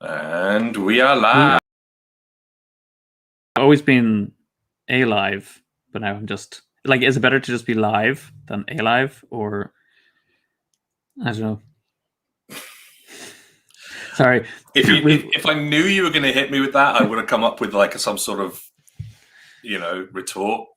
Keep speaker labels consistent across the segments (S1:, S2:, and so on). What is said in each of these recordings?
S1: And we are
S2: We've
S1: live.
S2: always been a live, but now I'm just like, is it better to just be live than a live, or I don't know. Sorry,
S1: If you
S2: we've
S1: if I knew you were going to hit me with that, I would have come up with like some sort of retort.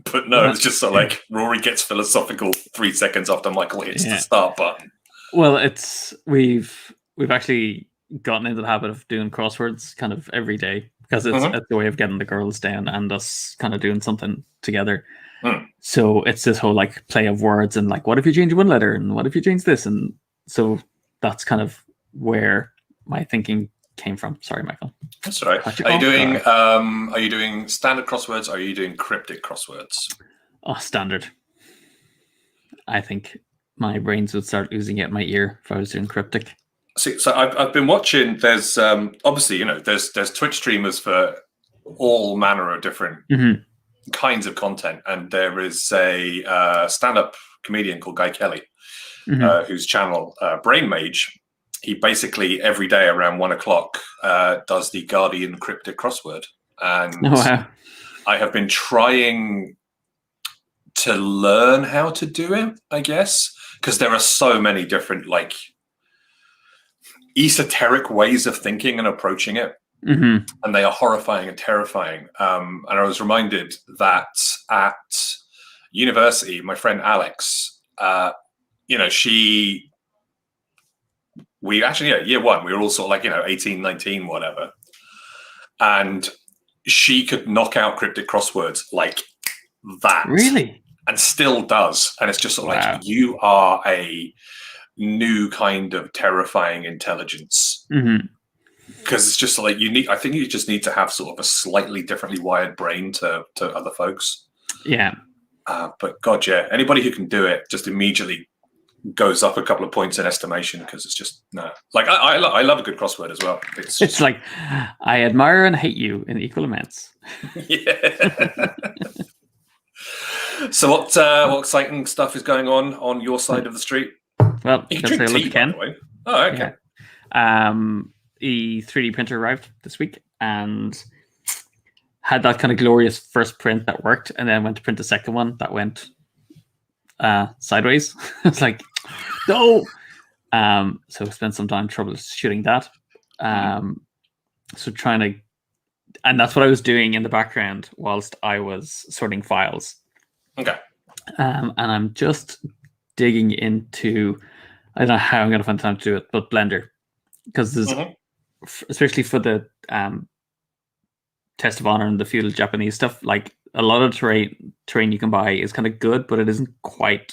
S1: But no,
S2: well,
S1: it's just like Rory gets philosophical 3 seconds after Michael hits the
S2: yeah.
S1: start button.
S2: Well, it's we've actually gotten into the habit of doing crosswords kind of every day because
S1: Mm-hmm.
S2: it's a way of getting the girls down and us kind of doing something together.
S1: Mm.
S2: So it's this whole like play of words and like, what if you change one letter and what if you change this, and so that's kind of where my thinking came from. Sorry, Michael.
S1: That's all right.
S2: Caught you
S1: Are you
S2: off
S1: doing
S2: guard.
S1: are you doing standard crosswords? Or are you doing cryptic crosswords?
S2: Oh, standard. I think my brains would start oozing out my ear if I was doing cryptic.
S1: See, so I've been watching. There's obviously there's Twitch streamers for all manner of different
S2: Mm-hmm.
S1: kinds of content, and there is a stand-up comedian called Guy Kelly,
S2: Mm-hmm.
S1: whose channel Brain Mage. He basically every day around 1 o'clock does the Guardian cryptic crossword,
S2: Oh
S1: and
S2: wow.
S1: I have been trying to learn how to do it, I guess, because there are so many different like esoteric ways of thinking and approaching it,
S2: Mm-hmm.
S1: and they are horrifying and terrifying. And I was reminded that at university, my friend Alex, we actually, year one, we were all sort of like, 18, 19, whatever. And she could knock out cryptic crosswords like that
S2: Really?
S1: and still does. And it's just sort of
S2: Wow.
S1: like, you are a new kind of terrifying intelligence.
S2: Mm-hmm.
S1: Because it's just like I think you just need to have sort of a slightly differently wired brain to other folks.
S2: Yeah.
S1: But God, yeah, anybody who can do it just immediately goes up a couple of points in estimation, because it's just no. Like I love a good crossword as well. It's
S2: It's
S1: just
S2: like I admire and hate you in equal amounts.
S1: yeah. So what exciting stuff is going on your side of the street?
S2: Well,
S1: You can
S2: gotta say
S1: drink
S2: hello to
S1: tea, by
S2: Ken.
S1: the way. Oh, okay.
S2: Yeah. The 3D printer arrived this week and had that kind of glorious first print that worked, and then went to print the second one that went sideways. It's like, no. So spent some time troubleshooting that. So trying to, and that's what I was doing in the background whilst I was sorting files.
S1: Okay.
S2: And I'm just digging into, I don't know how I'm going to find time to do it, but Blender, because there's especially for the Test of Honor and the feudal Japanese stuff, like a lot of terrain you can buy is kind of good, but it isn't quite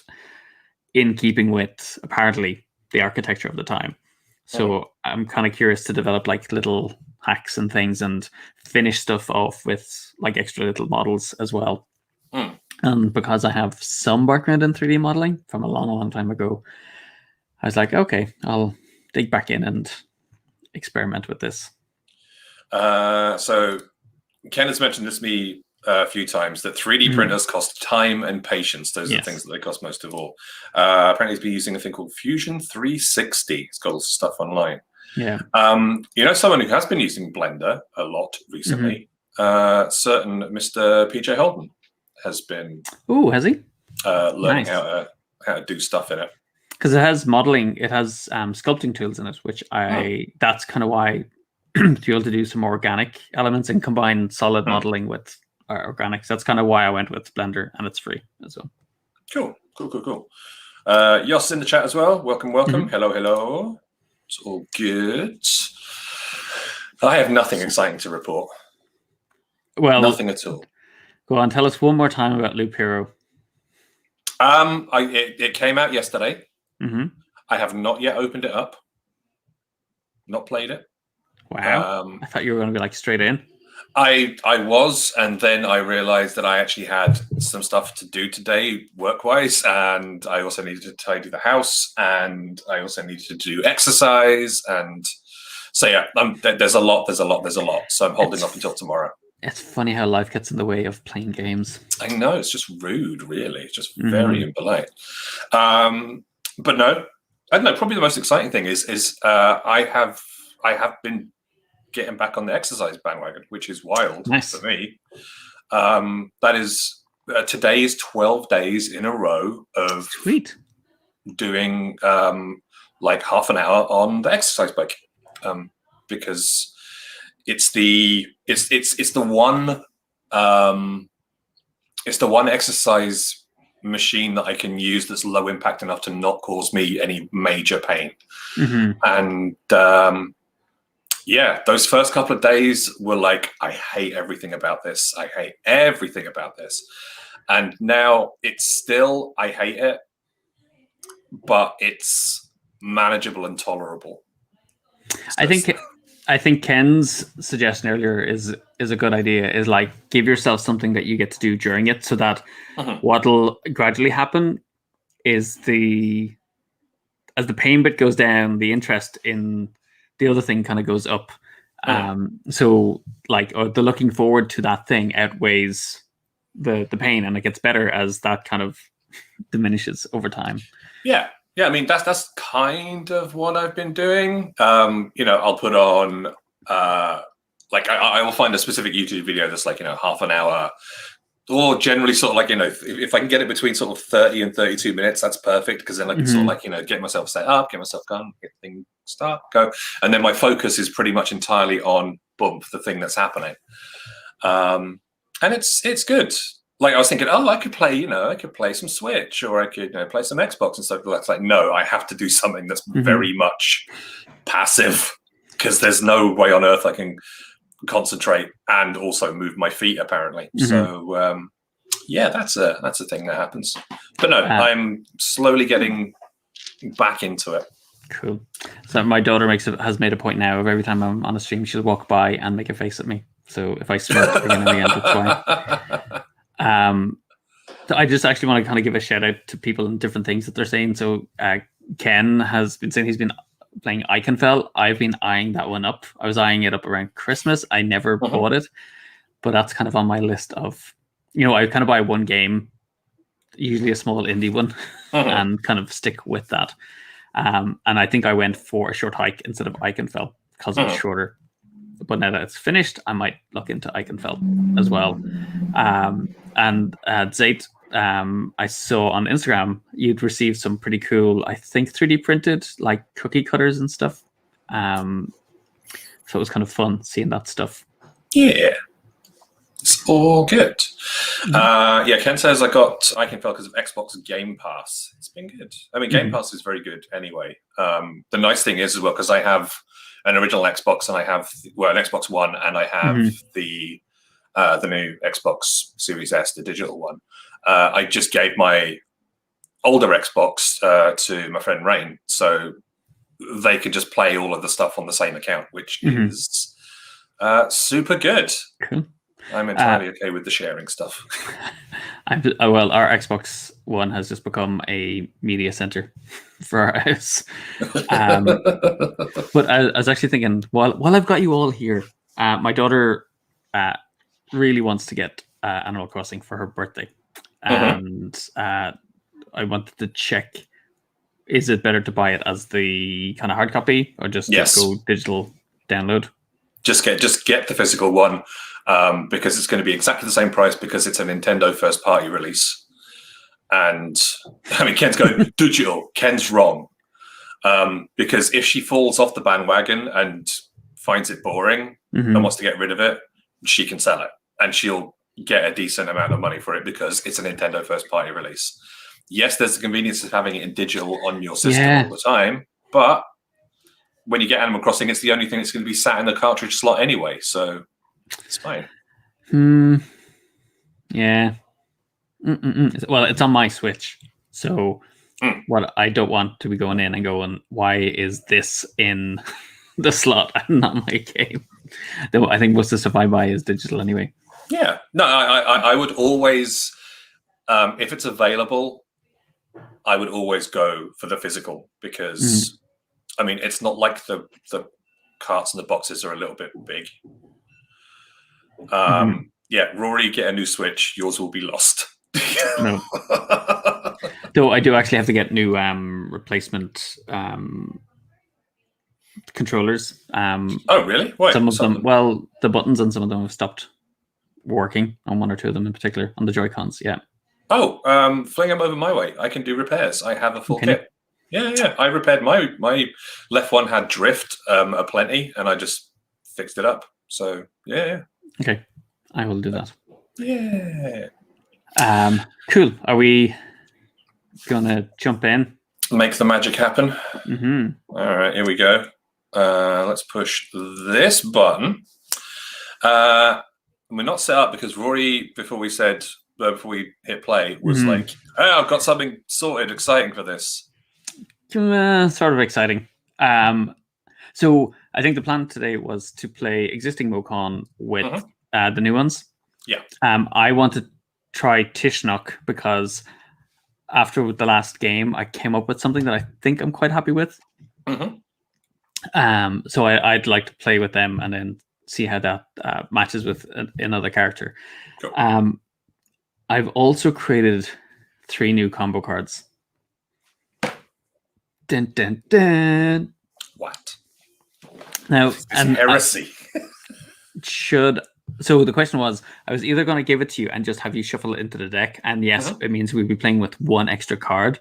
S2: in keeping with apparently the architecture of the time. So I'm kind of curious to develop like little hacks and things and finish stuff off with like extra little models as well. And because I have some background in 3D modeling from a long, long time ago, I was like, okay, I'll dig back in and experiment with this.
S1: So Ken has mentioned this to me a few times, that 3D printers cost time and patience. Those are the things that they cost most of all. Apparently he's been using a thing called Fusion 360. It's got all this stuff online.
S2: Yeah.
S1: Someone who has been using Blender a lot recently, certain Mr. PJ Holden has been
S2: has he?
S1: learning how to do stuff in it.
S2: Because it has modeling, it has sculpting tools in it, which that's kind of why to be able to do some organic elements and combine solid modeling with organics. That's kind of why I went with Blender, and it's free as well.
S1: Cool. Yoss in the chat as well. Welcome. Hello. It's all good. I have nothing exciting to report.
S2: Well,
S1: nothing at all.
S2: Go on, tell us one more time about Loop Hero.
S1: It came out yesterday. I have not yet opened it up. Not played it.
S2: Wow. I thought you were going to be like straight in.
S1: I was, and then I realized that I actually had some stuff to do today work-wise, and I also needed to tidy the house, and I also needed to do exercise, and so yeah, there's a lot. So I'm holding up until tomorrow.
S2: It's funny how life gets in the way of playing games.
S1: I know, it's just rude, really. It's just very impolite. But no, I don't know. Probably the most exciting thing is I have been getting back on the exercise bandwagon, which is wild
S2: Nice.
S1: for me. That is today is 12 days in a row of
S2: Sweet.
S1: doing like half an hour on the exercise bike, because it's the one exercise machine that I can use that's low impact enough to not cause me any major pain. And yeah, those first couple of days were like, I hate everything about this. I hate everything about this. And now it's still, I hate it, but it's manageable and tolerable.
S2: I think Ken's suggestion earlier is a good idea. Is like, give yourself something that you get to do during it, so that what'll gradually happen is as the pain bit goes down, the interest in the other thing kind of goes up. So like, or the looking forward to that thing outweighs the pain, and it gets better as that kind of diminishes over time.
S1: Yeah. I mean, that's kind of what I've been doing. I'll put on like I will find a specific YouTube video that's like, half an hour, or generally sort of like, if I can get it between sort of 30 and 32 minutes, that's perfect, because then I can sort of like, get myself set up, get myself going, get things start, go. And then my focus is pretty much entirely on the thing that's happening. And it's good. Like I was thinking, I could play some Switch, or I could play some Xbox and stuff. That's like, no, I have to do something that's very much passive, because there's no way on earth I can concentrate and also move my feet, apparently. So yeah, that's a thing that happens. But no, I'm slowly getting back into it.
S2: Cool. So my daughter has made a point now of every time I'm on a stream, she'll walk by and make a face at me. So if I smirk again and again, that's why. So I just actually want to kind of give a shout out to people and different things that they're saying. So Ken has been saying he's been playing Iconfell. I've been eyeing that one up. I was eyeing it up around Christmas. I never bought it, but that's kind of on my list of, I kind of buy one game, usually a small indie one, and kind of stick with that. And I think I went for a short hike instead of Iconfell because it's shorter. But now that it's finished, I might look into Iconfell as well. And Zayt, I saw on Instagram you'd received some pretty cool, I think 3D printed like cookie cutters and stuff. So it was kind of fun seeing that stuff.
S1: Yeah, it's all good. Yeah, Ken says I got Iconfell because of Xbox Game Pass. It's been good. I mean, Game Pass is very good anyway. The nice thing is as well, because I have an original Xbox and I have an Xbox One, and I have the new Xbox Series S, the digital one. I just gave my older Xbox to my friend Rain, so they could just play all of the stuff on the same account, which is super good.
S2: Cool.
S1: I'm entirely okay with the sharing stuff.
S2: Well, our Xbox One has just become a media center for our house. But I was actually thinking, while I've got you all here, my daughter really wants to get Animal Crossing for her birthday. And I wanted to check, is it better to buy it as the kind of hard copy, or just go digital download?
S1: Just get the physical one, because it's going to be exactly the same price, because it's a Nintendo first party release. And I mean, Ken's going digital. Ken's wrong, because if she falls off the bandwagon and finds it boring and wants to get rid of it, she can sell it, and she'll get a decent amount of money for it, because it's a Nintendo first party release. Yes, there's the convenience of having it in digital on your system all the time, but when you get Animal Crossing, it's the only thing that's going to be sat in the cartridge slot anyway, so it's fine.
S2: Yeah. Well, it's on my Switch, so what I don't want to be going in and going, why is this in the slot and not my game? Though I think most of the stuff I buy is digital anyway.
S1: Yeah. No, I would always, if it's available, I would always go for the physical, because I mean, it's not like the carts and the boxes are a little bit big. Yeah, Rory, get a new Switch. Yours will be lost.
S2: No. Though I do actually have to get new replacement controllers.
S1: Oh, really? Why?
S2: Some of them, well, the buttons on some of them have stopped working on one or two of them in particular on the Joy-Cons. Yeah.
S1: Oh, fling them over my way. I can do repairs. I have a full
S2: Can you?
S1: kit. Yeah. I repaired my left one had drift aplenty, and I just fixed it up. So yeah.
S2: Okay, I will do that.
S1: Yeah.
S2: Cool. Are we gonna jump in?
S1: Make the magic happen.
S2: Mm-hmm.
S1: All right, here we go. Let's push this button. We're not set up because Rory, before we hit play, was like, "Hey, I've got something sorted, exciting for this."
S2: Sort of exciting. So I think the plan today was to play existing Mocon with the new ones.
S1: Yeah.
S2: I want to try Tishnok because after the last game, I came up with something that I think I'm quite happy with. So I'd like to play with them and then see how that matches with another character.
S1: Cool.
S2: I've also created 3 new combo cards. Dun, dun, dun.
S1: What?
S2: Now,
S1: it's heresy.
S2: So the question was, I was either going to give it to you and just have you shuffle it into the deck, and yes, it means we'd be playing with 1 extra card,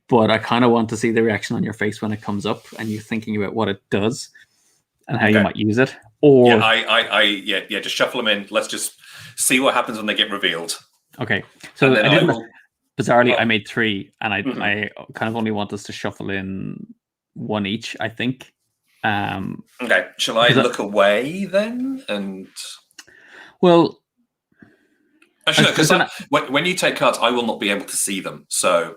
S2: but I kind of want to see the reaction on your face when it comes up and you thinking about what it does and how you might use it. Or
S1: just shuffle them in. Let's just see what happens when they get revealed.
S2: Okay. So bizarrely, I made 3, and I kind of only want us to shuffle in 1 each, I think.
S1: Okay. Shall I look away then? And
S2: well,
S1: actually, because when you take cards, I will not be able to see them. So,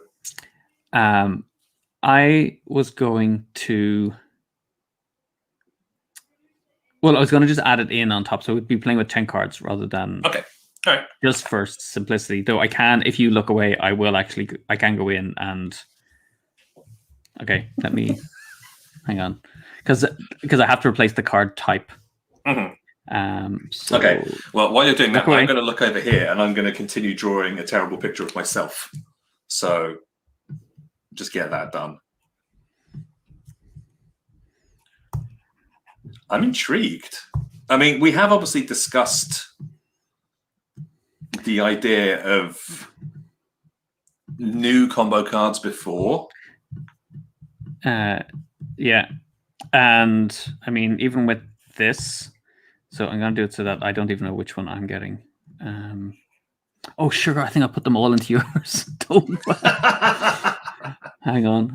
S2: I was going to. Well, I was going to just add it in on top, so we'd be playing with 10 cards rather than.
S1: Okay. All right.
S2: Just for simplicity, though, I can. If you look away, I can go in and. Okay, let me. Hang on, because I have to replace the card type. So
S1: okay. Well, while you're doing that, I'm going to look over here and I'm going to continue drawing a terrible picture of myself. So, just get that done. I'm intrigued. I mean, we have obviously discussed the idea of new combo cards before.
S2: Yeah. And I mean, even with this, so I'm going to do it so that I don't even know which one I'm getting. Oh, sugar, I think I'll put them all into yours. Don't. Hang on.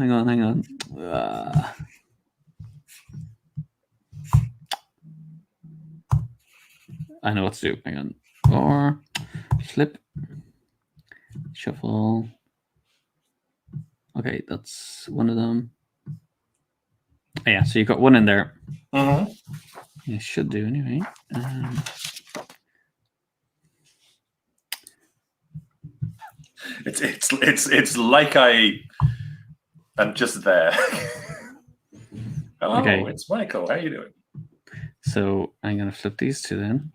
S2: I know what to do. Hang on. Or flip, shuffle. Okay, that's one of them. Yeah, so you've got 1 in there. You should do anyway.
S1: It's like I am just there. Hello,
S2: okay.
S1: It's Michael. How are you doing?
S2: So I'm gonna flip these 2 then.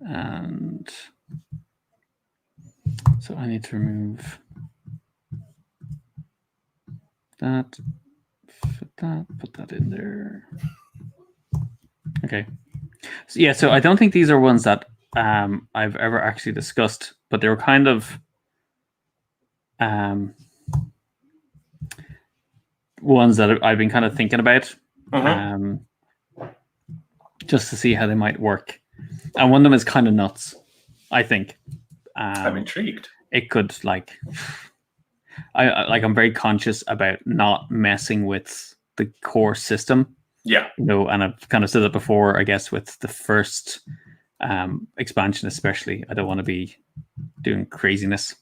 S2: And so I need to remove that, put that in there. Okay. So yeah, so I don't think these are ones that I've ever actually discussed, but they were kind of ones that I've been kind of thinking about just to see how they might work. And one of them is kind of nuts, I think.
S1: I'm intrigued.
S2: It could I'm very conscious about not messing with the core system.
S1: Yeah.
S2: And I've kind of said that before, I guess, with the first expansion especially. I don't want to be doing craziness.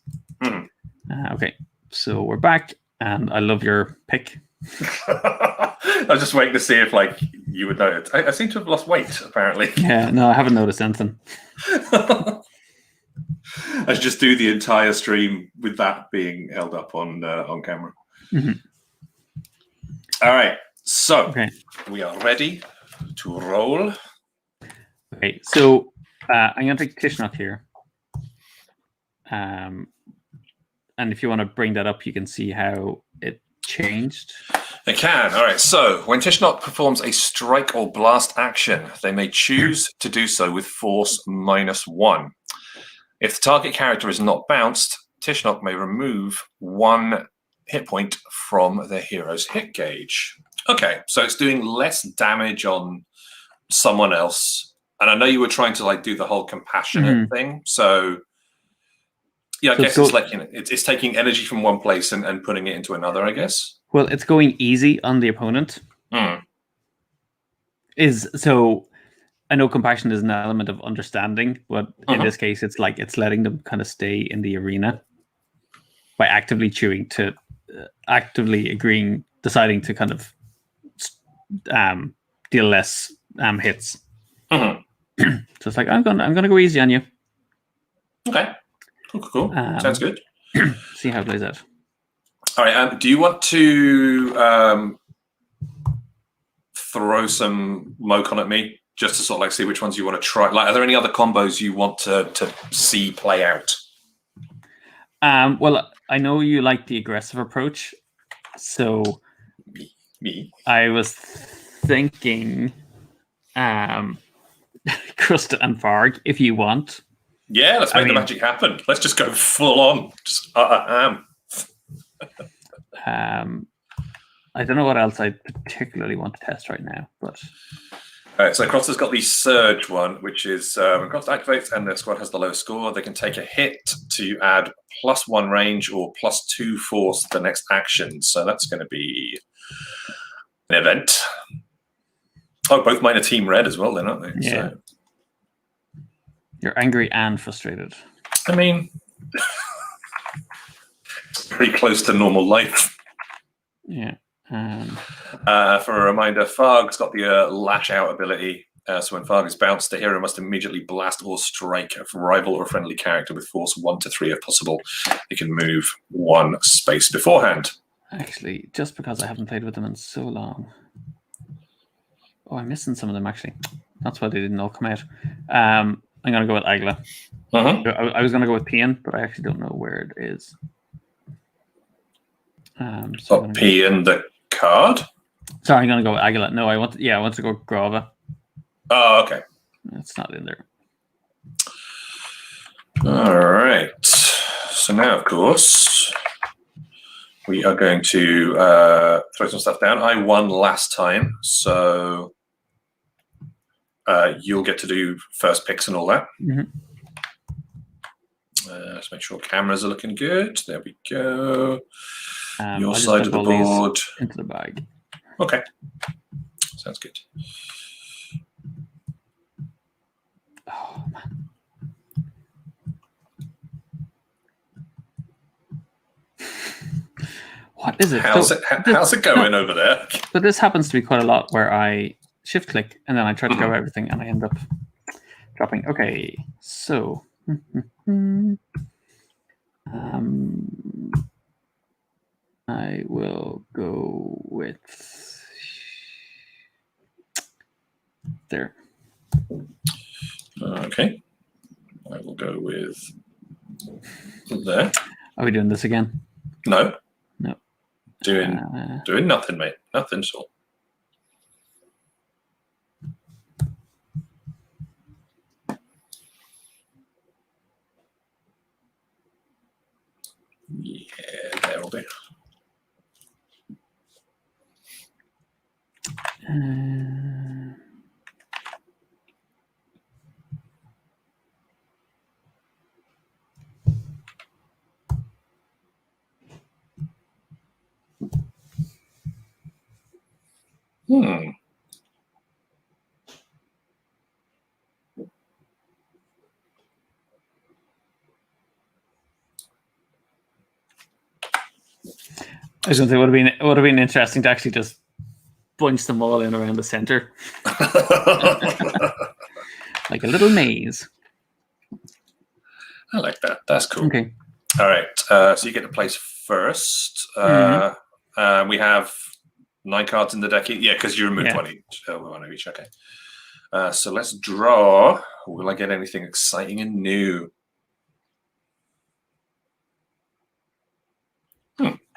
S2: Okay, so we're back, and I love your pick.
S1: I was just waiting to see if you would notice. I seem to have lost weight, apparently.
S2: Yeah, no, I haven't noticed anything.
S1: I should just do the entire stream with that being held up on camera. All right, so we are ready to roll.
S2: Okay, so I'm going to take Tishnok here. and if you want to bring that up, you can see how it changed.
S1: They can. All right. So when Tishnok performs a strike or blast action, they may choose to do so with force -1. If the target character is not bounced, Tishnok may remove 1 hit point from their hero's hit gauge. Okay, so it's doing less damage on someone else. And I know you were trying to like do the whole compassionate thing. So yeah, I guess it's like, you know, it's taking energy from one place and putting it into another, I guess.
S2: Well, it's going easy on the opponent. So I know compassion is an element of understanding, but in this case, it's like it's letting them kind of stay in the arena by actively deciding to kind of deal less hits. So it's like I'm gonna go easy on you.
S1: Okay, cool. Sounds good.
S2: See how it plays out.
S1: All right. Do you want to throw some Mocon at me just to sort of like see which ones you want to try? Like, are there any other combos you want to see play out?
S2: Well, I know you like the aggressive approach, so
S1: me.
S2: I was thinking, Krista and Varg, if you want.
S1: Yeah, let's make the magic happen. Let's just go full on. Just
S2: I don't know what else I particularly want to test right now, but.
S1: All right, so Cross has got the Surge one, which is when Cross activates and the squad has the lowest score, they can take a hit to add +1 range or +2 force to the next action. So that's going to be an event. Oh, both mine are Team Red as well, then, aren't they?
S2: Yeah.
S1: So.
S2: You're angry and frustrated.
S1: I mean, it's pretty close to normal life.
S2: Yeah.
S1: For a reminder, Farg's got the Lash Out ability. So when Farg is bounced, the hero must immediately blast or strike a rival or friendly character with force 1 to 3 if possible. It can move 1 space beforehand.
S2: Actually, just because I haven't played with them in so long. Oh, I'm missing some of them, actually. That's why they didn't all come out. I'm going to go with Agla. I was going to go with Pian, but I actually don't know where it is.
S1: Pian the card?
S2: Sorry, I'm going to go with Agla. No, I want to go with Grava.
S1: Oh, okay.
S2: It's not in there.
S1: All right. So now, of course, we are going to throw some stuff down. I won last time, so you'll get to do first picks and all that. Let's make sure cameras are looking good. There we go. Your side of the board.
S2: Into the bag.
S1: Okay. Sounds good.
S2: Oh, man. What is it?
S1: How's it going over there?
S2: So this happens to be quite a lot where I shift click and then I try to grab everything and I end up dropping. Okay, so I will go with there.
S1: Okay. I will go with there.
S2: Are we doing this again?
S1: No.
S2: No.
S1: Doing nothing, mate. Nothing at all. Yeah, that'll do.
S2: I was going to say it would have been interesting to actually just bunch them all in around the center, like a little maze.
S1: I like that. That's cool.
S2: Okay.
S1: All right. So you get to place first. We have 9 cards in the deck. Yeah, because you removed 1 of each. Okay. So let's draw. Will I get anything exciting and new?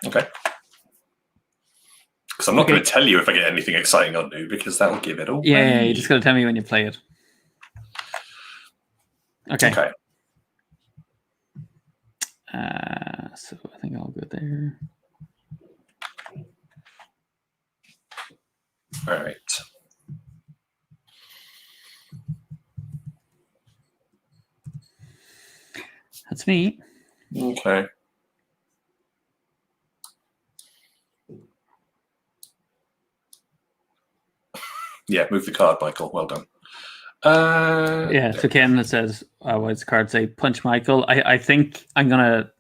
S1: Okay. Because I'm not going to tell you if I get anything exciting or new, because that will give it away.
S2: Yeah, you just got to tell me when you play it. Okay. So I think I'll go there.
S1: All right.
S2: That's me.
S1: Okay. Yeah, move the card, Michael. Well done.
S2: Yeah, so Ken says, what's the card say? Punch Michael. I think I'm going to,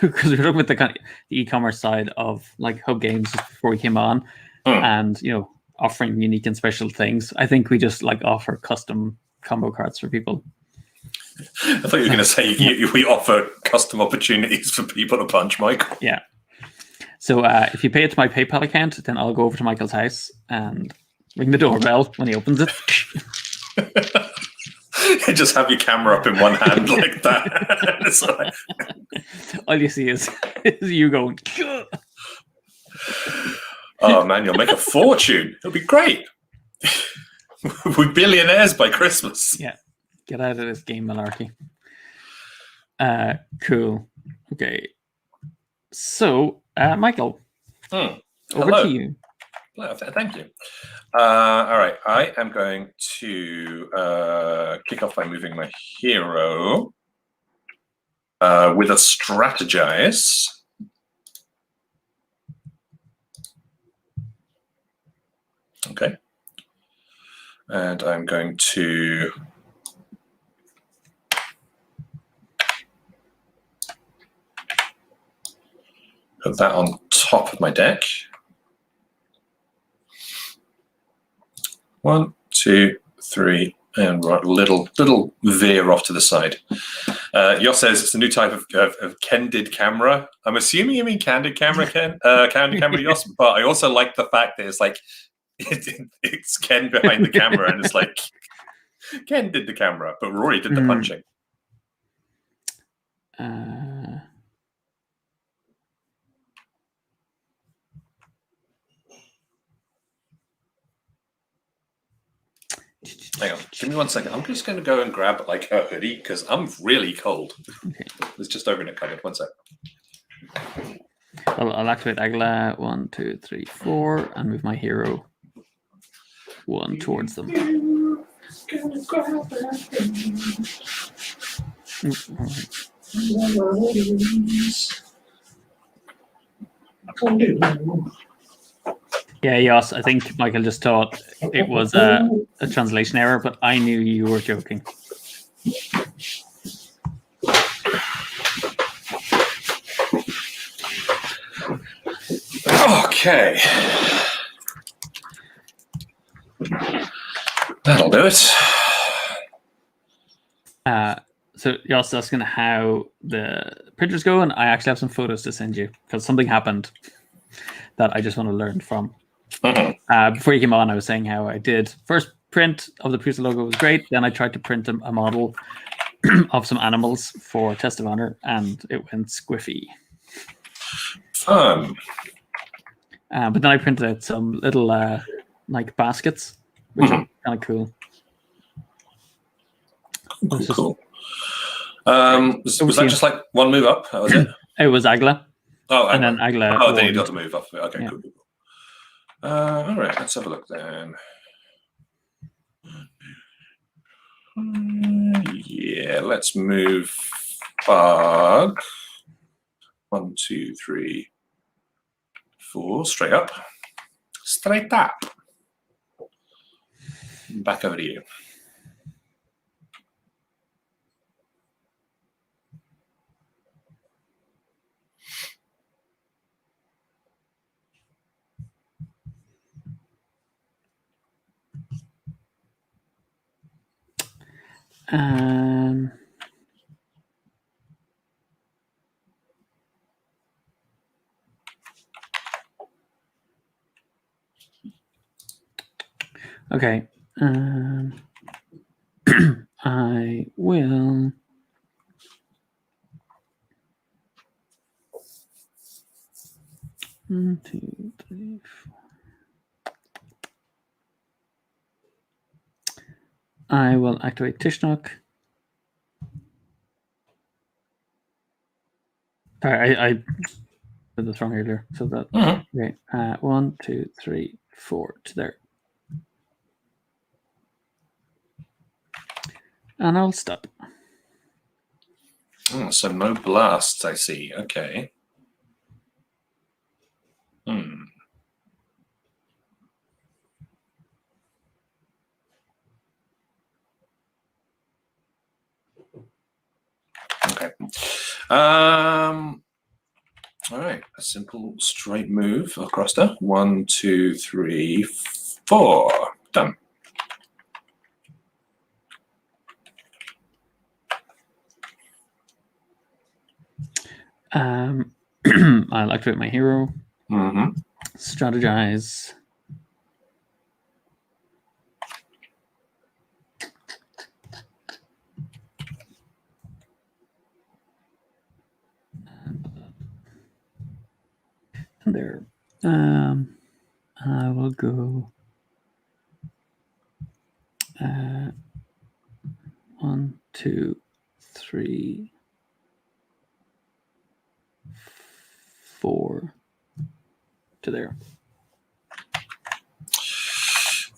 S2: because we were talking about the e-commerce side of like Hub Games just before we came on, and, you know, offering unique and special things. I think we just like offer custom combo cards for people.
S1: I thought you were going to say we offer custom opportunities for people to punch Michael.
S2: Yeah. So if you pay it to my PayPal account, then I'll go over to Michael's house and ring the doorbell when he opens it.
S1: Just have your camera up in one hand like that. Like...
S2: All you see is you going.
S1: Oh man, you'll make a fortune. It'll be great. We're billionaires by Christmas.
S2: Yeah. Get out of this game malarkey. Cool. Okay. So, Michael, over to you.
S1: Well, thank you. All right. I am going to kick off by moving my hero with a strategize. Okay. And I'm going to put that on top of my deck. 1, 2, 3, and right, little veer off to the side. Yoss says it's a new type of candid camera. I'm assuming you mean candid camera, Ken. Candid camera, Yoss. But I also like the fact that it's like it's Ken behind the camera, and it's like Ken did the camera, but Rory did the punching. Hang on, give me 1 second. I'm just going to go and grab like a hoodie because I'm really cold.
S2: Okay.
S1: It's just over in a cupboard. 1 sec.
S2: I'll activate Agla 1, 2, 3, 4, and move my hero 1 towards them. Yeah, yes, I think Michael just thought it was a translation error, but I knew you were joking.
S1: Okay. That'll do it.
S2: So you're also asking how the printers go, and I actually have some photos to send you because something happened that I just want to learn from. Before you came on, I was saying how I did first print of the Prisma logo was great. Then I tried to print a model of some animals for Test of Honor, and it went squiffy.
S1: Fun.
S2: But then I printed out some little like baskets, which are kind of cool.
S1: Cool. Was that just like one move up? That was it?
S2: It was Agla.
S1: Oh,
S2: and then Agla.
S1: Oh, then you got to move up. Okay,
S2: yeah.
S1: Cool. All right, let's have a look then. Yeah, let's move Bug. 1, 2, 3, 4. Straight up. Straight up. Back over to you.
S2: Okay. I will. 1, 2, 3, 4. I will activate Tishnok. Sorry, I did this wrong earlier. So that okay. 1, 2, 3, 4 to there. And I'll stop.
S1: Oh, so no blasts, I see. Okay. Okay. All right. A simple straight move across there. 1, 2, 3, 4. Done.
S2: I'll activate my hero. Strategize. There. I will go 1, 2, 3, 4 to there.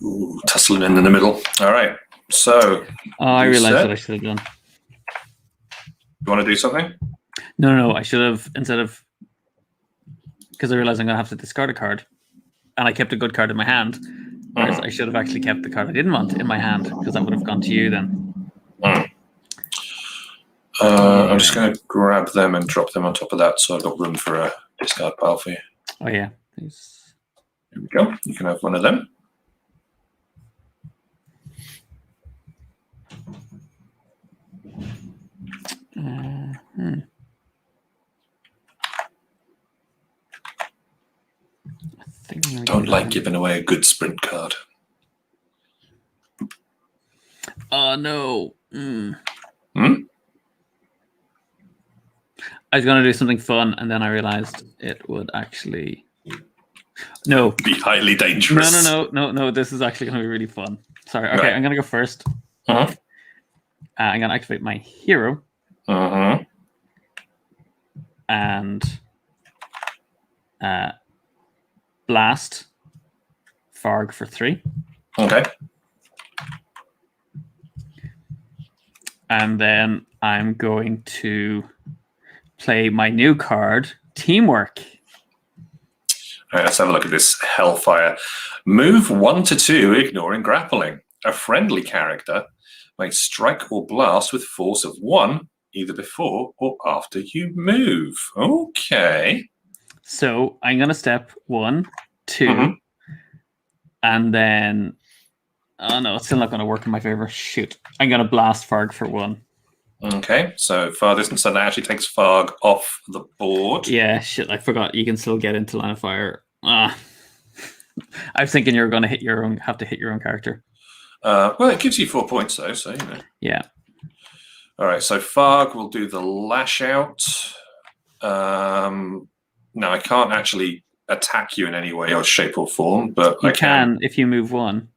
S1: Ooh, tussling in the middle. All right. So.
S2: I realized what I should have done.
S1: You want to do something?
S2: No. I should have, instead of, because I realized I'm going to have to discard a card, and I kept a good card in my hand, whereas I should have actually kept the card I didn't want in my hand, because that would have gone to you then.
S1: I'm just going to grab them and drop them on top of that, so I've got room for a discard pile for you.
S2: Oh, yeah. Please.
S1: Here we go. You can have one of them. Don't like giving away a good sprint card.
S2: Oh, no. I was going to do something fun, and then I realized it would actually... No.
S1: Be highly dangerous.
S2: No. This is actually going to be really fun. Sorry. Okay, right. I'm going to go first. I'm going to activate my hero. And blast Farg for 3.
S1: Okay.
S2: And then I'm going to play my new card, Teamwork.
S1: All right, let's have a look at this Hellfire. Move 1 to 2, ignoring grappling. A friendly character may strike or blast with force of 1, either before or after you move. Okay.
S2: So I'm going to step 1, 2, and then... Oh, no, it's still not going to work in my favor. Shoot. I'm going to blast Farg for 1.
S1: Okay, so far distance, so that actually takes Farg off the board.
S2: Yeah, shit, I forgot. You can still get into line of fire. I was thinking you were going to have to hit your own character.
S1: Well, it gives you 4 points, though, so, you know.
S2: Yeah.
S1: All right, so Farg will do the lash out. No, I can't actually attack you in any way or shape or form, but
S2: I can if you move 1.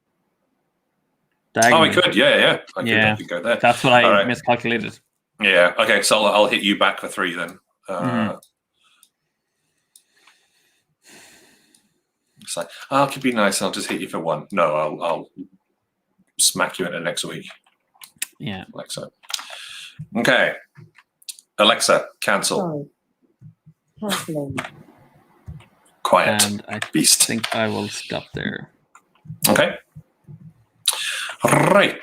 S1: Diagonally. Oh, I could, yeah. I could go there.
S2: That's what I miscalculated.
S1: Yeah, okay, so I'll hit you back for 3 then. It's like, I could be nice, I'll just hit you for 1. No, I'll smack you in the next week.
S2: Yeah.
S1: Alexa. Okay. Alexa, cancel.
S3: Canceling.
S1: Quiet.
S2: And I
S1: beast.
S2: think I will stop there.
S1: Okay. Right.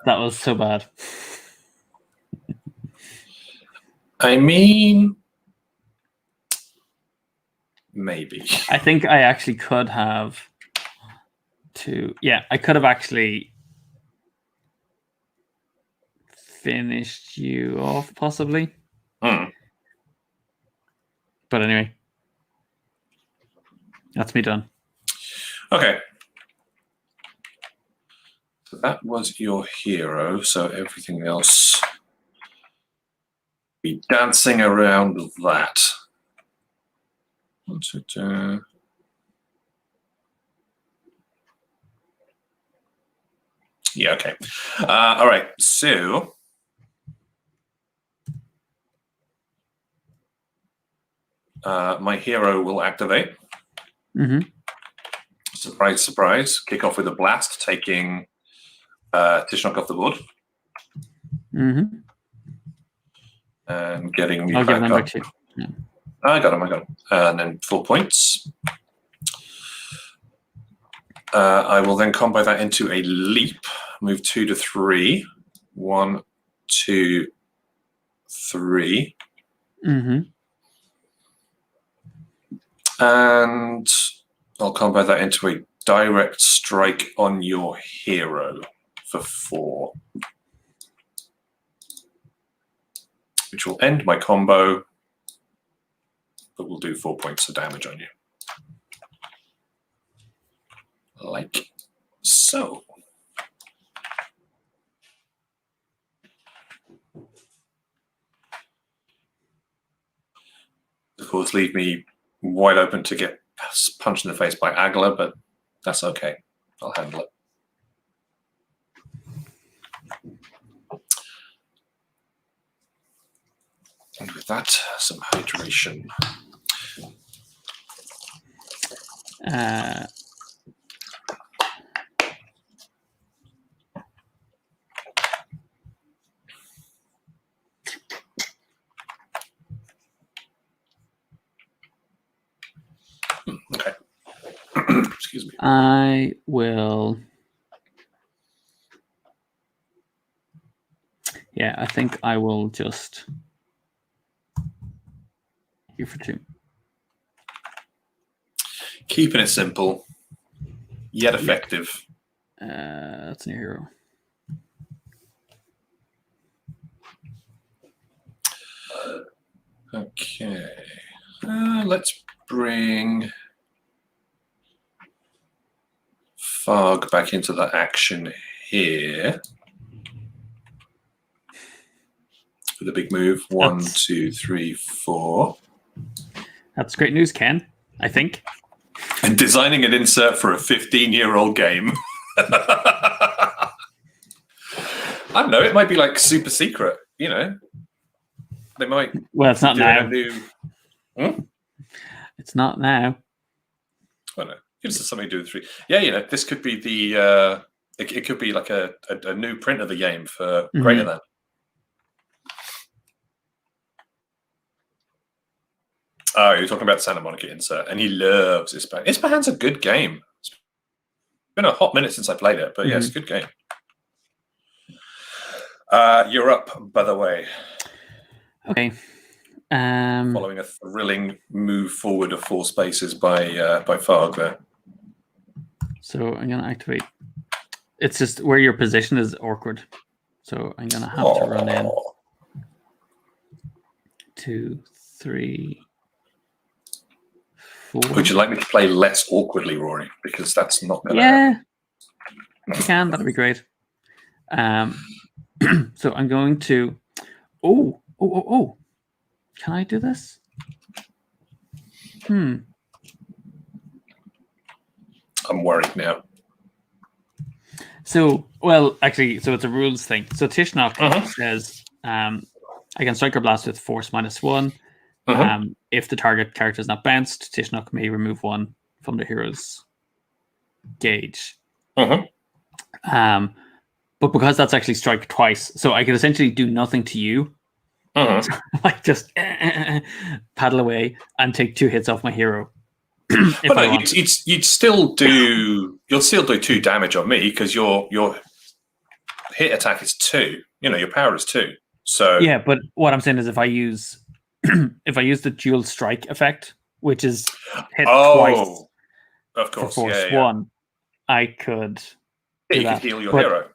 S2: That was so bad.
S1: I mean, maybe.
S2: I think I actually could have I could have actually finished you off, possibly. But anyway, that's me done.
S1: Okay. So that was your hero, so everything else be dancing around that. Yeah, okay. All right, so my hero will activate.
S2: Mm-hmm.
S1: Surprise, surprise. Kick off with a blast, taking Tishnok off the board.
S2: Mm-hmm.
S1: And getting me
S2: I'll give
S1: back
S2: them
S1: up.
S2: back to you. Yeah.
S1: I got him. And then 4 points. I will then combo that into a leap. Move 2 to 3. 1, 2, 3.
S2: Mm-hmm.
S1: And I'll combo that into a direct strike on your hero for 4. Which will end my combo, but will do 4 points of damage on you. Like so. Of course, leave me wide open to get punched in the face by Agla, but that's okay. I'll handle it. And with that, some hydration. Okay. Excuse me.
S2: I will. Yeah, I think I will just here for 2.
S1: Keeping it simple, yet effective.
S2: That's your hero.
S1: Okay. Let's bring Fog back into the action here. With a big move. 1, 2, 3, 4.
S2: That's great news, Ken. I think.
S1: And designing an insert for a 15-year-old game. I don't know. It might be like super secret. You know, they might.
S2: Well, it's not now. It's not now.
S1: Well, no. Gives us something to do with 3. Yeah, you know, this could be the. It could be like a new print of the game for greater than. Oh, you're talking about Santa Monica insert, and he loves Ispahan. Ispahan's a good game. It's been a hot minute since I played it, but yeah, it's a good game. You're up, by the way.
S2: Okay.
S1: Following a thrilling move forward of 4 spaces by Fog there.
S2: So I'm gonna activate. It's just where your position is awkward. So I'm gonna have to run in 2, 3, 4.
S1: Would you like me to play less awkwardly, Rory? Because that's not going to
S2: happen. If you can, that'd be great. So I'm going to. Oh! Can I do this?
S1: I'm worried now.
S2: So, well, actually, so it's a rules thing. So Tishnok says, I can strike or blast with force -1. If the target character is not bounced, Tishnok may remove 1 from the hero's gauge. But because that's actually strike twice, so I could essentially do nothing to you. Like just paddle away and take 2 hits off my hero.
S1: But no, you'd still do. You'll still do 2 damage on me because your hit attack is 2. You know, your power is 2. So
S2: yeah, but what I'm saying is if I use the dual strike effect, which is hit twice,
S1: of course,
S2: for force 1, I could.
S1: Yeah, you could heal your hero.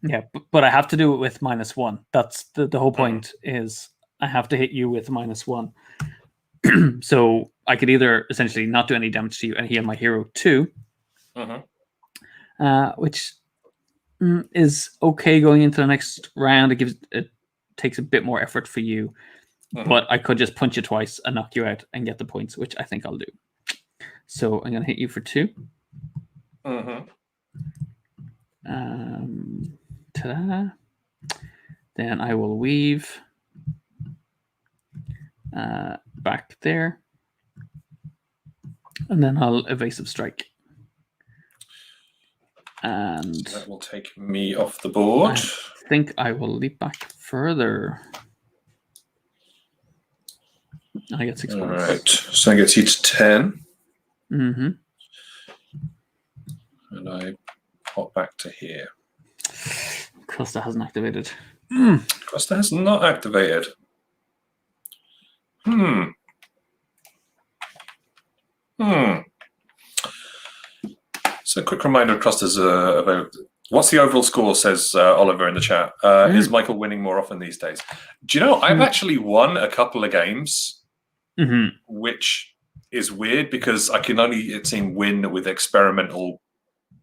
S2: Yeah, but I have to do it with -1. That's the whole point. Is I have to hit you with -1. So I could either essentially not do any damage to you and heal my hero too, which is okay going into the next round. It takes a bit more effort for you, But I could just punch you twice and knock you out and get the points, which I think I'll do. So I'm going to hit you for 2. Ta-da. Then I will weave back there. And then I'll evasive strike. And
S1: so that will take me off the board.
S2: I think I will leap back further. I get 6
S1: All
S2: points.
S1: right, so that gets you to 10.
S2: Mm-hmm.
S1: And I pop back to here.
S2: Costa hasn't activated.
S1: Costa has not activated. So a quick reminder of Costa's about what's the overall score, says Oliver in the chat. Is Michael winning more often these days? Do you know, I've actually won a couple of games, which is weird because I can only, it seemed, win with experimental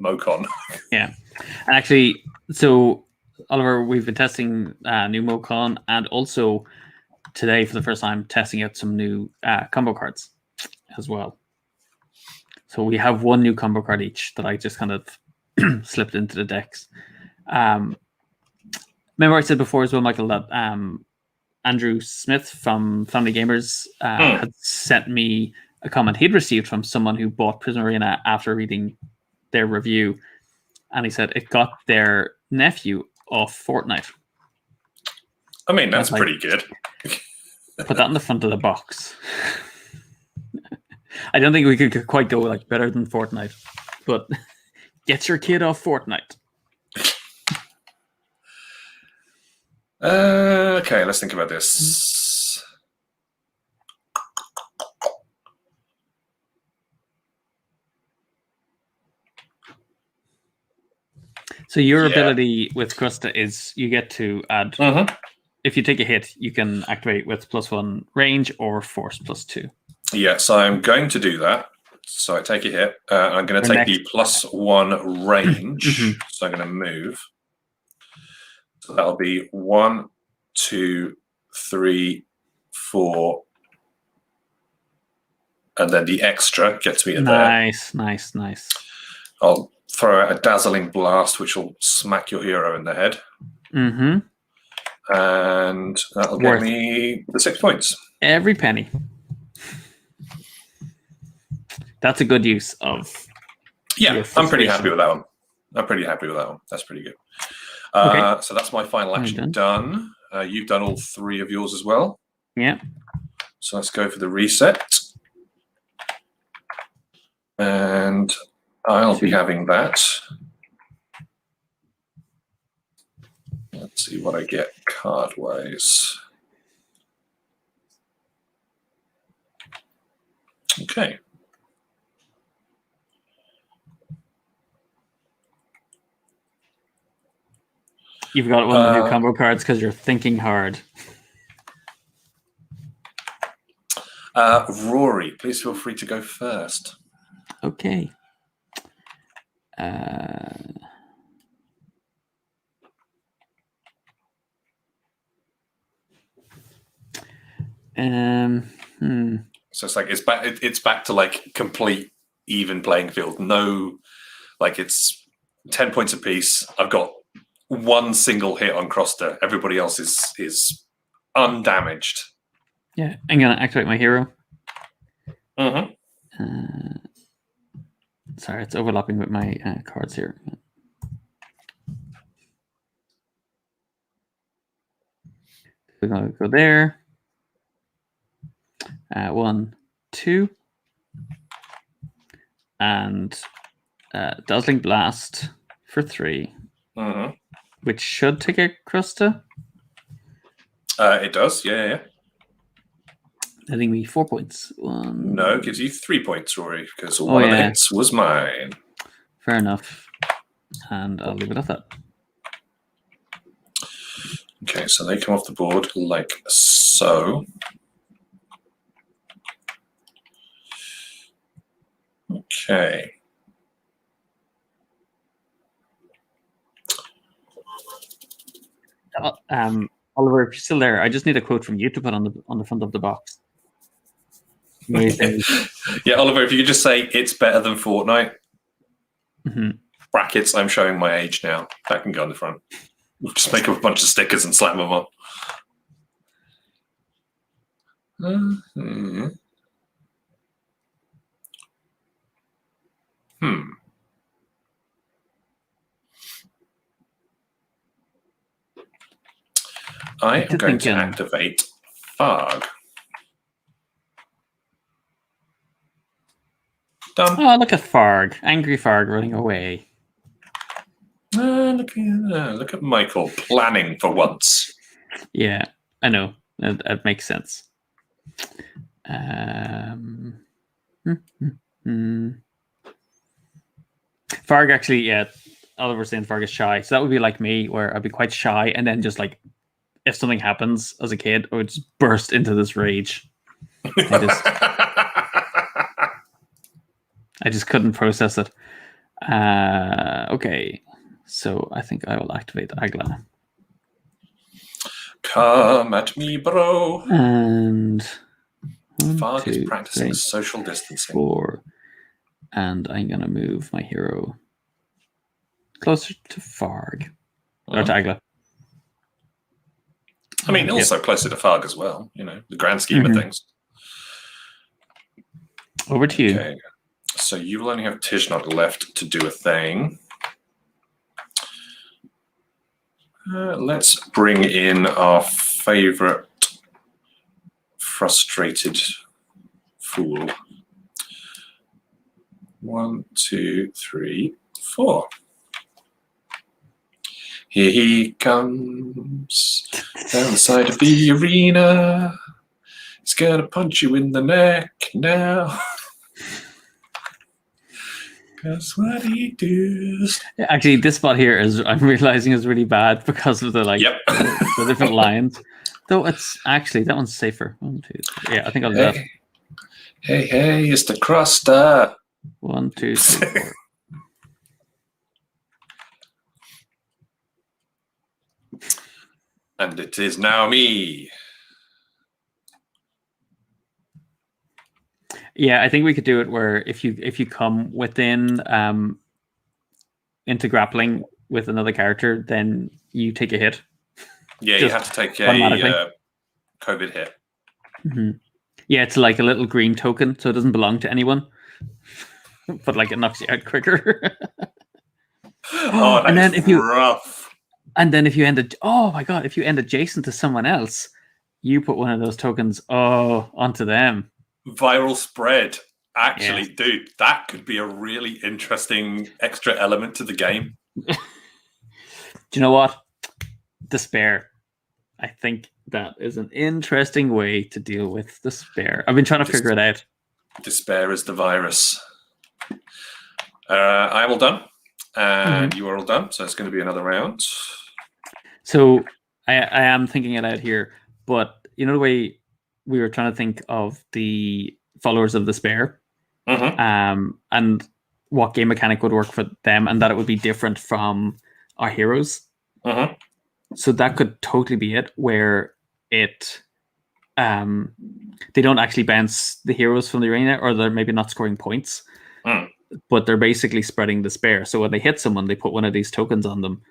S1: Mocon.
S2: Yeah. And actually, so Oliver, we've been testing new Mocon and also today for the first time testing out some new combo cards as well. So we have one new combo card each that I just kind of slipped into the decks. Remember I said before as well, Michael, that Andrew Smith from Family Gamers had sent me a comment he'd received from someone who bought Prisma Arena after reading their review. And he said it got their nephew off Fortnite.
S1: I mean, that's pretty good.
S2: Put that in the front of the box. I don't think we could quite go like better than Fortnite, but get your kid off Fortnite.
S1: Okay, let's think about this.
S2: So your ability with Krusta is you get to add. If you take a hit, you can activate with +1 range or force +2.
S1: Yes, I'm going to do that. So I take a hit. I'm going to take the +1 range. So I'm going to move. So that'll be 1, 2, 3, 4. And then the extra gets me in there.
S2: Nice.
S1: I'll throw out a dazzling blast, which will smack your hero in the head. And that'll get me the 6 points.
S2: Every penny. That's a good use of.
S1: Yeah, I'm pretty happy with that one. That's pretty good. So that's my final action done. You've done all 3 of yours as well.
S2: Yeah.
S1: So let's go for the reset. And I'll be having that. Let's see what I get card-wise. Okay.
S2: You've got one of the new combo cards because you're thinking hard.
S1: Rory, please feel free to go first.
S2: Okay.
S1: So it's like it's back to like complete even playing field. No, like it's 10 points apiece. I've got 1 single hit on Croster. Everybody else is undamaged.
S2: Yeah, I'm gonna activate my hero. Sorry, it's overlapping with my cards here. We're gonna go there. 1, 2, and Dazzling Blast for 3, which should take a Krusta.
S1: It does, yeah.
S2: Letting me 4 points.
S1: No, it gives you 3 points, Rory, because one of the hits was mine.
S2: Fair enough. And I'll leave it at that.
S1: Okay, so they come off the board like so. Okay.
S2: Oliver, if you're still there, I just need a quote from you to put on the front of the box. Amazing.
S1: Yeah, Oliver, if you could just say it's better than Fortnite.
S2: Mm-hmm.
S1: Brackets, I'm showing my age now. That can go on the front. We'll just make up a bunch of stickers and slam them on. Mm-hmm. I am going to activate Farg. Done.
S2: Oh, look at Farg. Angry Farg running away.
S1: Look at Michael planning for once.
S2: Yeah, I know. That makes sense. Farg actually, yeah, Oliver saying Farg is shy. So that would be like me, where I'd be quite shy, and then just like, if something happens as a kid, I would just burst into this rage. I just couldn't process it. Okay, so I think I will activate Agla.
S1: Come at me, bro.
S2: And
S1: Farg is practicing social distancing.
S2: 4. And I'm going to move my hero closer to Farg. Or to Agla.
S1: I mean, also closer to Farg as well, the grand scheme of things.
S2: Over to you.
S1: Okay. So you will only have Tishnok left to do a thing. Let's bring in our favorite frustrated fool. 1, 2, 3, 4. Here he comes down the side of the arena. He's gonna punch you in the neck now. That's what he does.
S2: Actually, this spot here I'm realizing is really bad because of the the different lines. Though it's actually that one's safer. 1, 2, 3. Yeah, I think I'll do that.
S1: Hey, it's the Cruster.
S2: 1, 2, 3, 4.
S1: And it is now me.
S2: Yeah, I think we could do it where if you come within into grappling with another character, then you take a hit.
S1: Yeah, you have to take a COVID hit.
S2: Mm-hmm. Yeah, it's like a little green token, so it doesn't belong to anyone. But like it knocks you out quicker.
S1: And then rough.
S2: And then if you end if you end adjacent to someone else, you put one of those tokens onto them.
S1: Viral spread. Actually, dude, that could be a really interesting extra element to the game.
S2: Do you know what? Despair. I think that is an interesting way to deal with despair. I've been trying to figure it out.
S1: Despair is the virus. I'm all done. And you are all done. So it's going to be another round.
S2: So I am thinking it out here. But you know the way we were trying to think of the followers of despair? And what game mechanic would work for them, and that it would be different from our heroes. So that could totally be it, where it they don't actually bounce the heroes from the arena, or they're maybe not scoring points, but they're basically spreading despair. So when they hit someone, they put one of these tokens on them,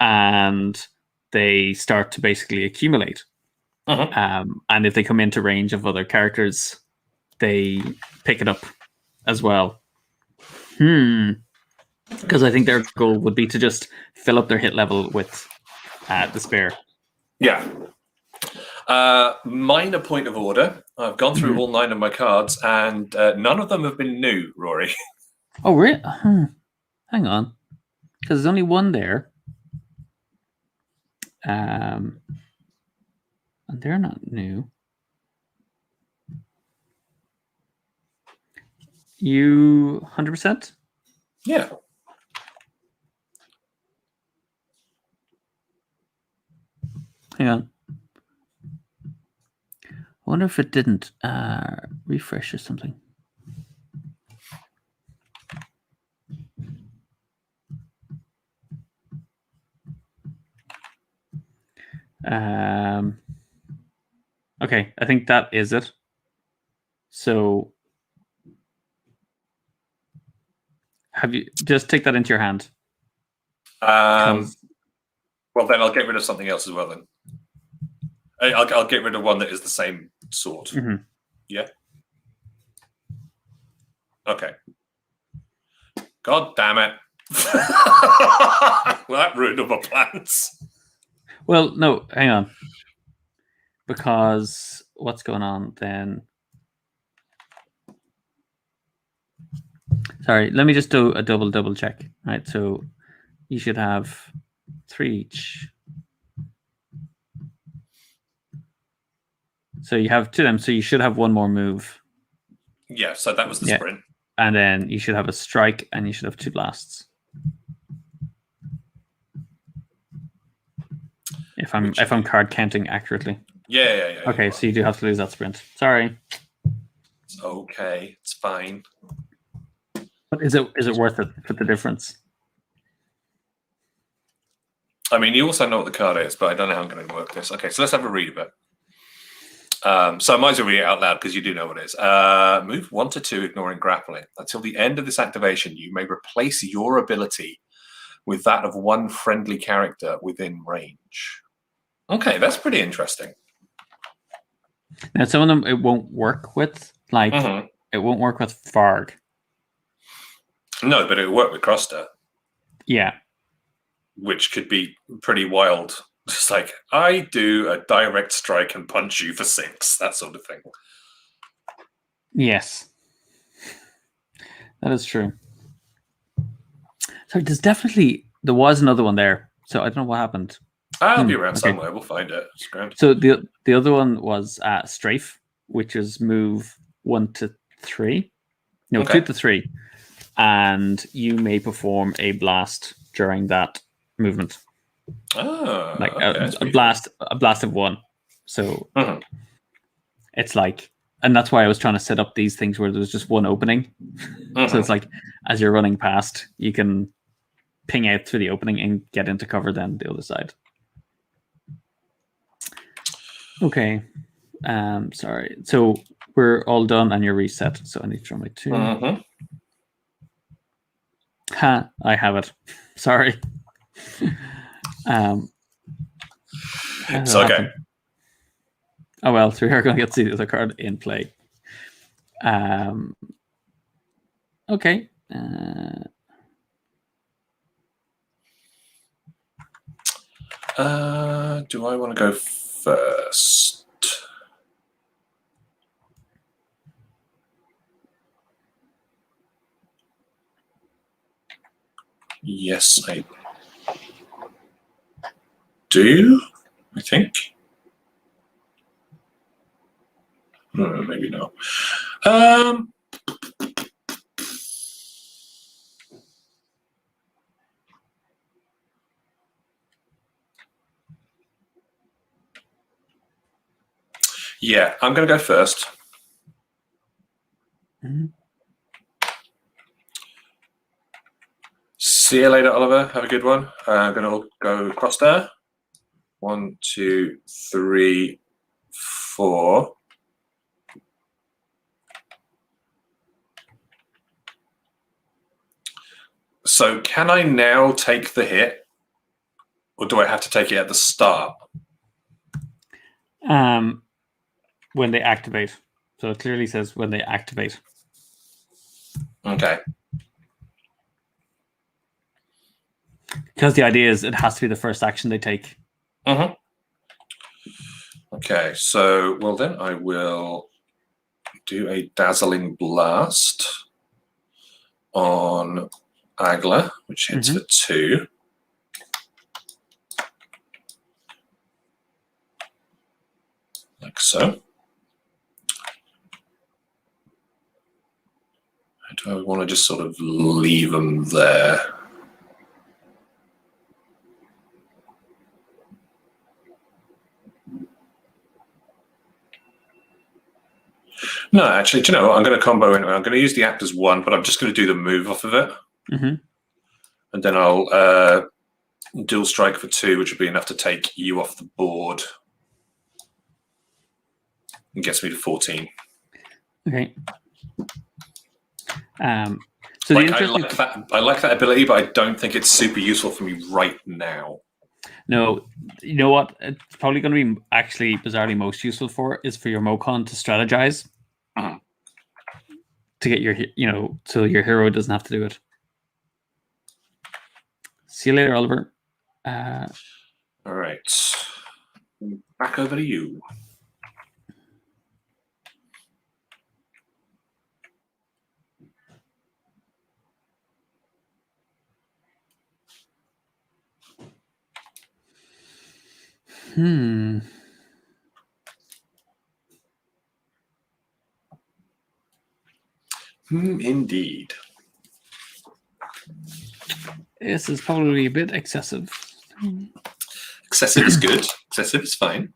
S2: and they start to basically accumulate. And if they come into range of other characters, they pick it up as well. Because I think their goal would be to just fill up their hit level with despair.
S1: Yeah. Minor point of order. I've gone through all 9 of my cards, and none of them have been new, Rory.
S2: Oh, really? Hang on. Because there's only one there. And they're not new. You 100%?
S1: Yeah.
S2: Hang on. I wonder if it didn't refresh or something. Okay, I think that is it. So have you just take that into your hand?
S1: Well, then I'll get rid of something else as well. Then I'll get rid of one that is the same sort.
S2: Mhm.
S1: Yeah. Okay. God damn it! Well, that ruined all my plans.
S2: Well, no, hang on. Because what's going on then? Sorry, let me just do a double check. Right, so you should have 3 each. So you have 2 of them. So you should have 1 more move.
S1: Yeah, so that was the
S2: Yeah.
S1: sprint.
S2: And then you should have a strike, and you should have 2 blasts. If I'm card counting accurately.
S1: Yeah.
S2: Okay, so you do have to lose that sprint. Sorry.
S1: It's okay. It's fine.
S2: But is it worth it for the difference?
S1: I mean, you also know what the card is, but I don't know how I'm going to work this. Okay, so let's have a read of it. So I might as well read it out loud because you do know what it is. Move 1 to 2, ignoring grappling. Until the end of this activation, you may replace your ability with that of one friendly character within range. Okay, that's pretty interesting.
S2: Now, some of them it won't work with. Like, it won't work with Varg.
S1: No, but it'll work with Crosta.
S2: Yeah.
S1: Which could be pretty wild. Just like, I do a direct strike and punch you for 6, that sort of thing.
S2: Yes. That is true. So there was another one there. So I don't know what happened.
S1: I'll be around somewhere. We'll find it. It's grand.
S2: So the other one was Strafe, which is move 1 to 3. No,
S1: Okay.
S2: 2 to 3. And you may perform a blast during that movement.
S1: Oh,
S2: like
S1: okay,
S2: a blast of 1. So it's like, and that's why I was trying to set up these things where there's just one opening. So it's like, as you're running past, you can ping out through the opening and get into cover then the other side. Okay. Sorry. So we're all done and you're reset. So I need to draw my 2. Ha, I have it. Sorry.
S1: It's okay.
S2: Happen? Oh well, so we are going to get to see the other card in play. Okay.
S1: Do I want to go first? Yes, I do, I think. Maybe not. Yeah, I'm going to go first. See you later, Oliver. Have a good one. I'm going to go across there. 1, 2, 3, 4. So can I now take the hit? Or do I have to take it at the start?
S2: When they activate. So it clearly says when they activate.
S1: Okay.
S2: Because the idea is it has to be the first action they take.
S1: Okay, so, well then I will do a Dazzling Blast on Agla, which hits for 2. Like so. Do I want to just sort of leave them there? No, actually, do you know what? I'm going to combo in. I'm going to use the act as 1, but I'm just going to do the move off of it. And then I'll dual strike for 2, which would be enough to take you off the board. And gets me to 14.
S2: Okay. So
S1: like,
S2: the interesting
S1: I like that ability, but I don't think it's super useful for me right now.
S2: No, you know what? It's probably going to be actually bizarrely most useful for is for your Mocon to strategize to get your so your hero doesn't have to do it. See you later, Oliver.
S1: All right, back over to you. Indeed.
S2: This is probably a bit excessive.
S1: Excessive is good. Excessive is fine.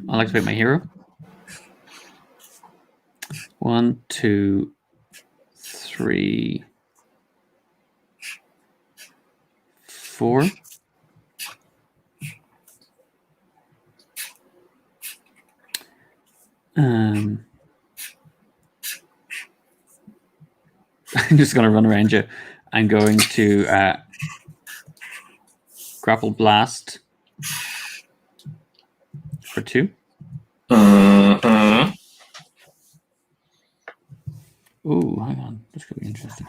S2: I like to pick my hero. 1, 2, 3, 4. I'm just going to run around you. I'm going to grapple blast for 2. Ooh, hang on. This could be interesting.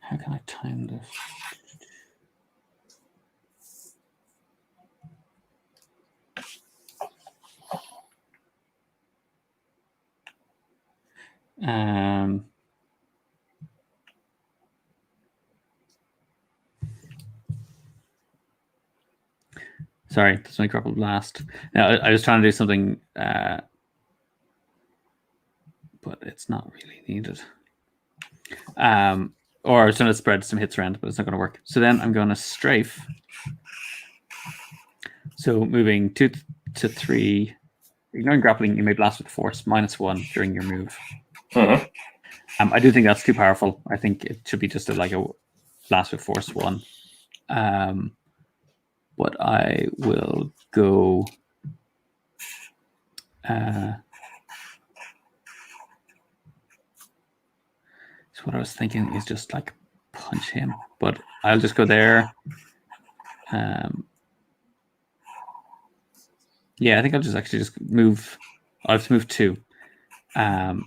S2: How can I time this? Sorry, that's my grapple blast. Now, I was trying to do something, but it's not really needed. Or I was trying to spread some hits around, but it's not going to work. So then I'm going to strafe. So moving 2 to 3. Ignoring grappling, you may blast with force -1 during your move. I do think that's too powerful. I think it should be just like a blast with force 1. But I will go. So what I was thinking is just like punch him, but I'll just go there. Yeah, I think I'll just actually move. I have to move 2. So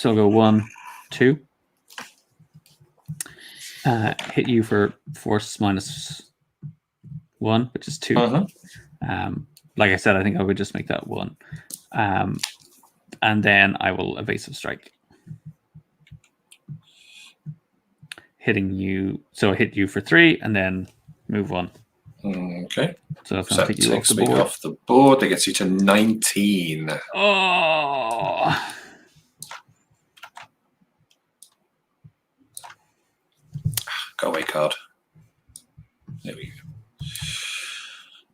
S2: I'll go 1, 2. Hit you for force -1, which is 2. Like I said, I think I would just make that 1. And then I will evasive strike. Hitting you. So I hit you for 3 and then move 1.
S1: Okay.
S2: So that's going to take you off the board.
S1: Off the board. That gets you to 19.
S2: Oh.
S1: Go away card. There we go.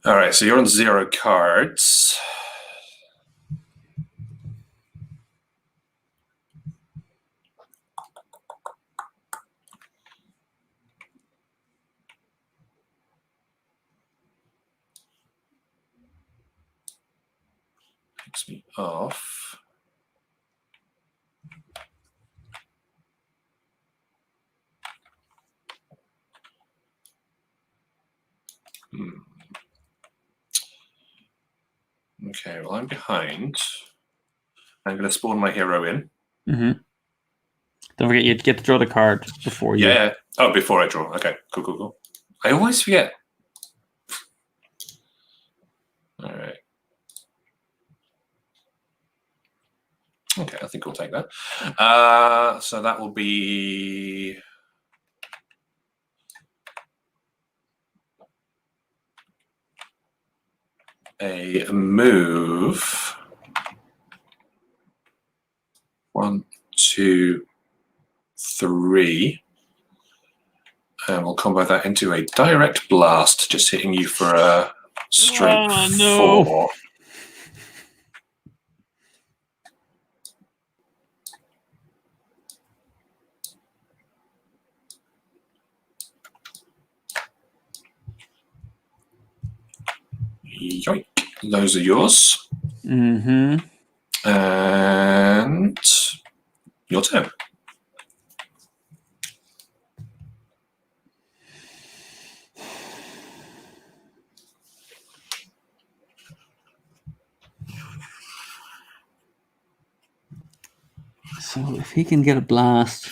S1: All right, so you're on 0 cards. Takes me off. Okay, well, I'm behind. I'm going to spawn my hero in.
S2: Don't forget, you get to draw the card before you.
S1: Yeah. Oh, before I draw. Okay, cool. I always forget. All right. Okay, I think we'll take that. So that will be... a move. 1, 2, 3. And we'll combo that into a direct blast, just hitting you for a straight 4. Yoink. Those are yours.
S2: Mm-hmm.
S1: And your turn.
S2: So if he can get a blast,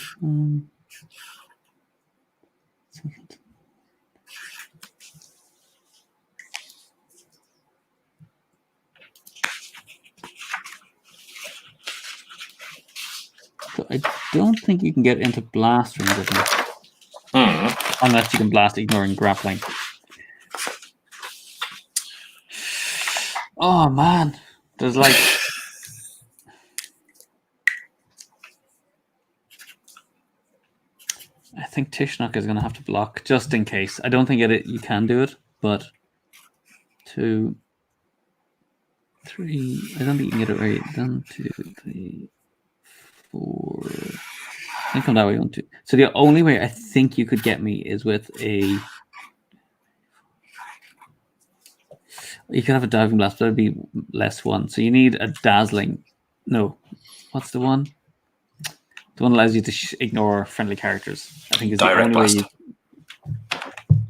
S2: so I don't think you can get into blast range of him. Unless you can blast ignoring grappling. Oh man, there's like I think Tishnok is going to have to block just in case. I don't think you can do it, but 2, 3. I don't think you can get it right. 1, 2, 3, 4. I think I'm that way. 1, 2. So the only way I think you could get me is with a. You could have a diving blast, but that'd be less 1. So you need a dazzling. No, what's the one? The one that allows you to ignore friendly characters. I think is
S1: Direct
S2: the only
S1: blast.
S2: way.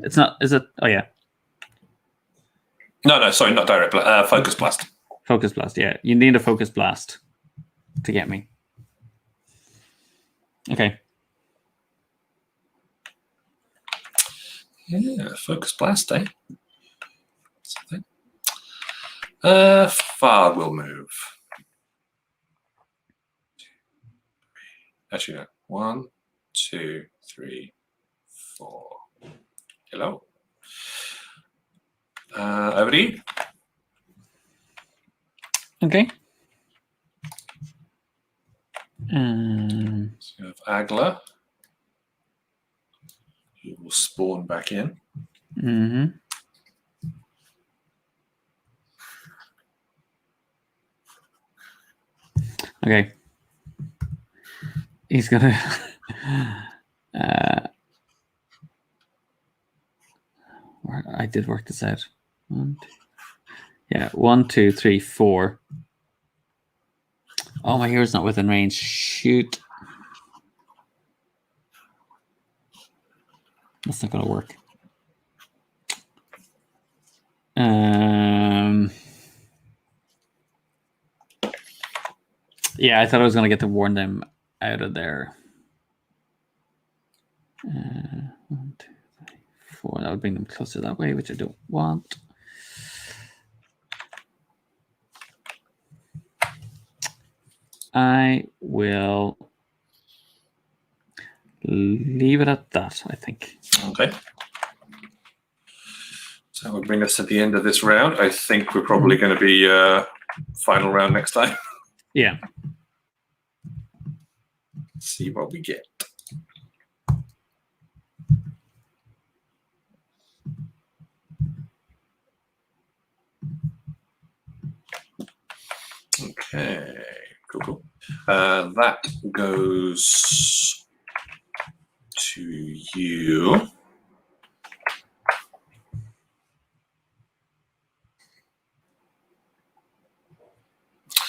S2: It's not. Is it? Oh yeah.
S1: No, sorry, not direct blast. Focus blast.
S2: Focus blast. Yeah, you need a focus blast to get me. Okay.
S1: Yeah, focus blast, eh? Something. Far will move. Actually, no. 1, 2, 3, 4. Hello. Over to you.
S2: Okay.
S1: So you have Agla. He will spawn back in.
S2: Mm-hmm. Okay. He's gonna. I did work this out. 1, 2. Yeah, 1, 2, 3, 4. Oh, my hero's not within range. Shoot. That's not gonna work. Yeah, I thought I was gonna get to warn them out of there. 1, 2, 3, 4. That would bring them closer that way, which I don't want. I will leave it at that, I think.
S1: Okay. So that will bring us to the end of this round. I think we're probably going to be final round next time.
S2: Yeah.
S1: See what we get. Okay, cool. That goes to you.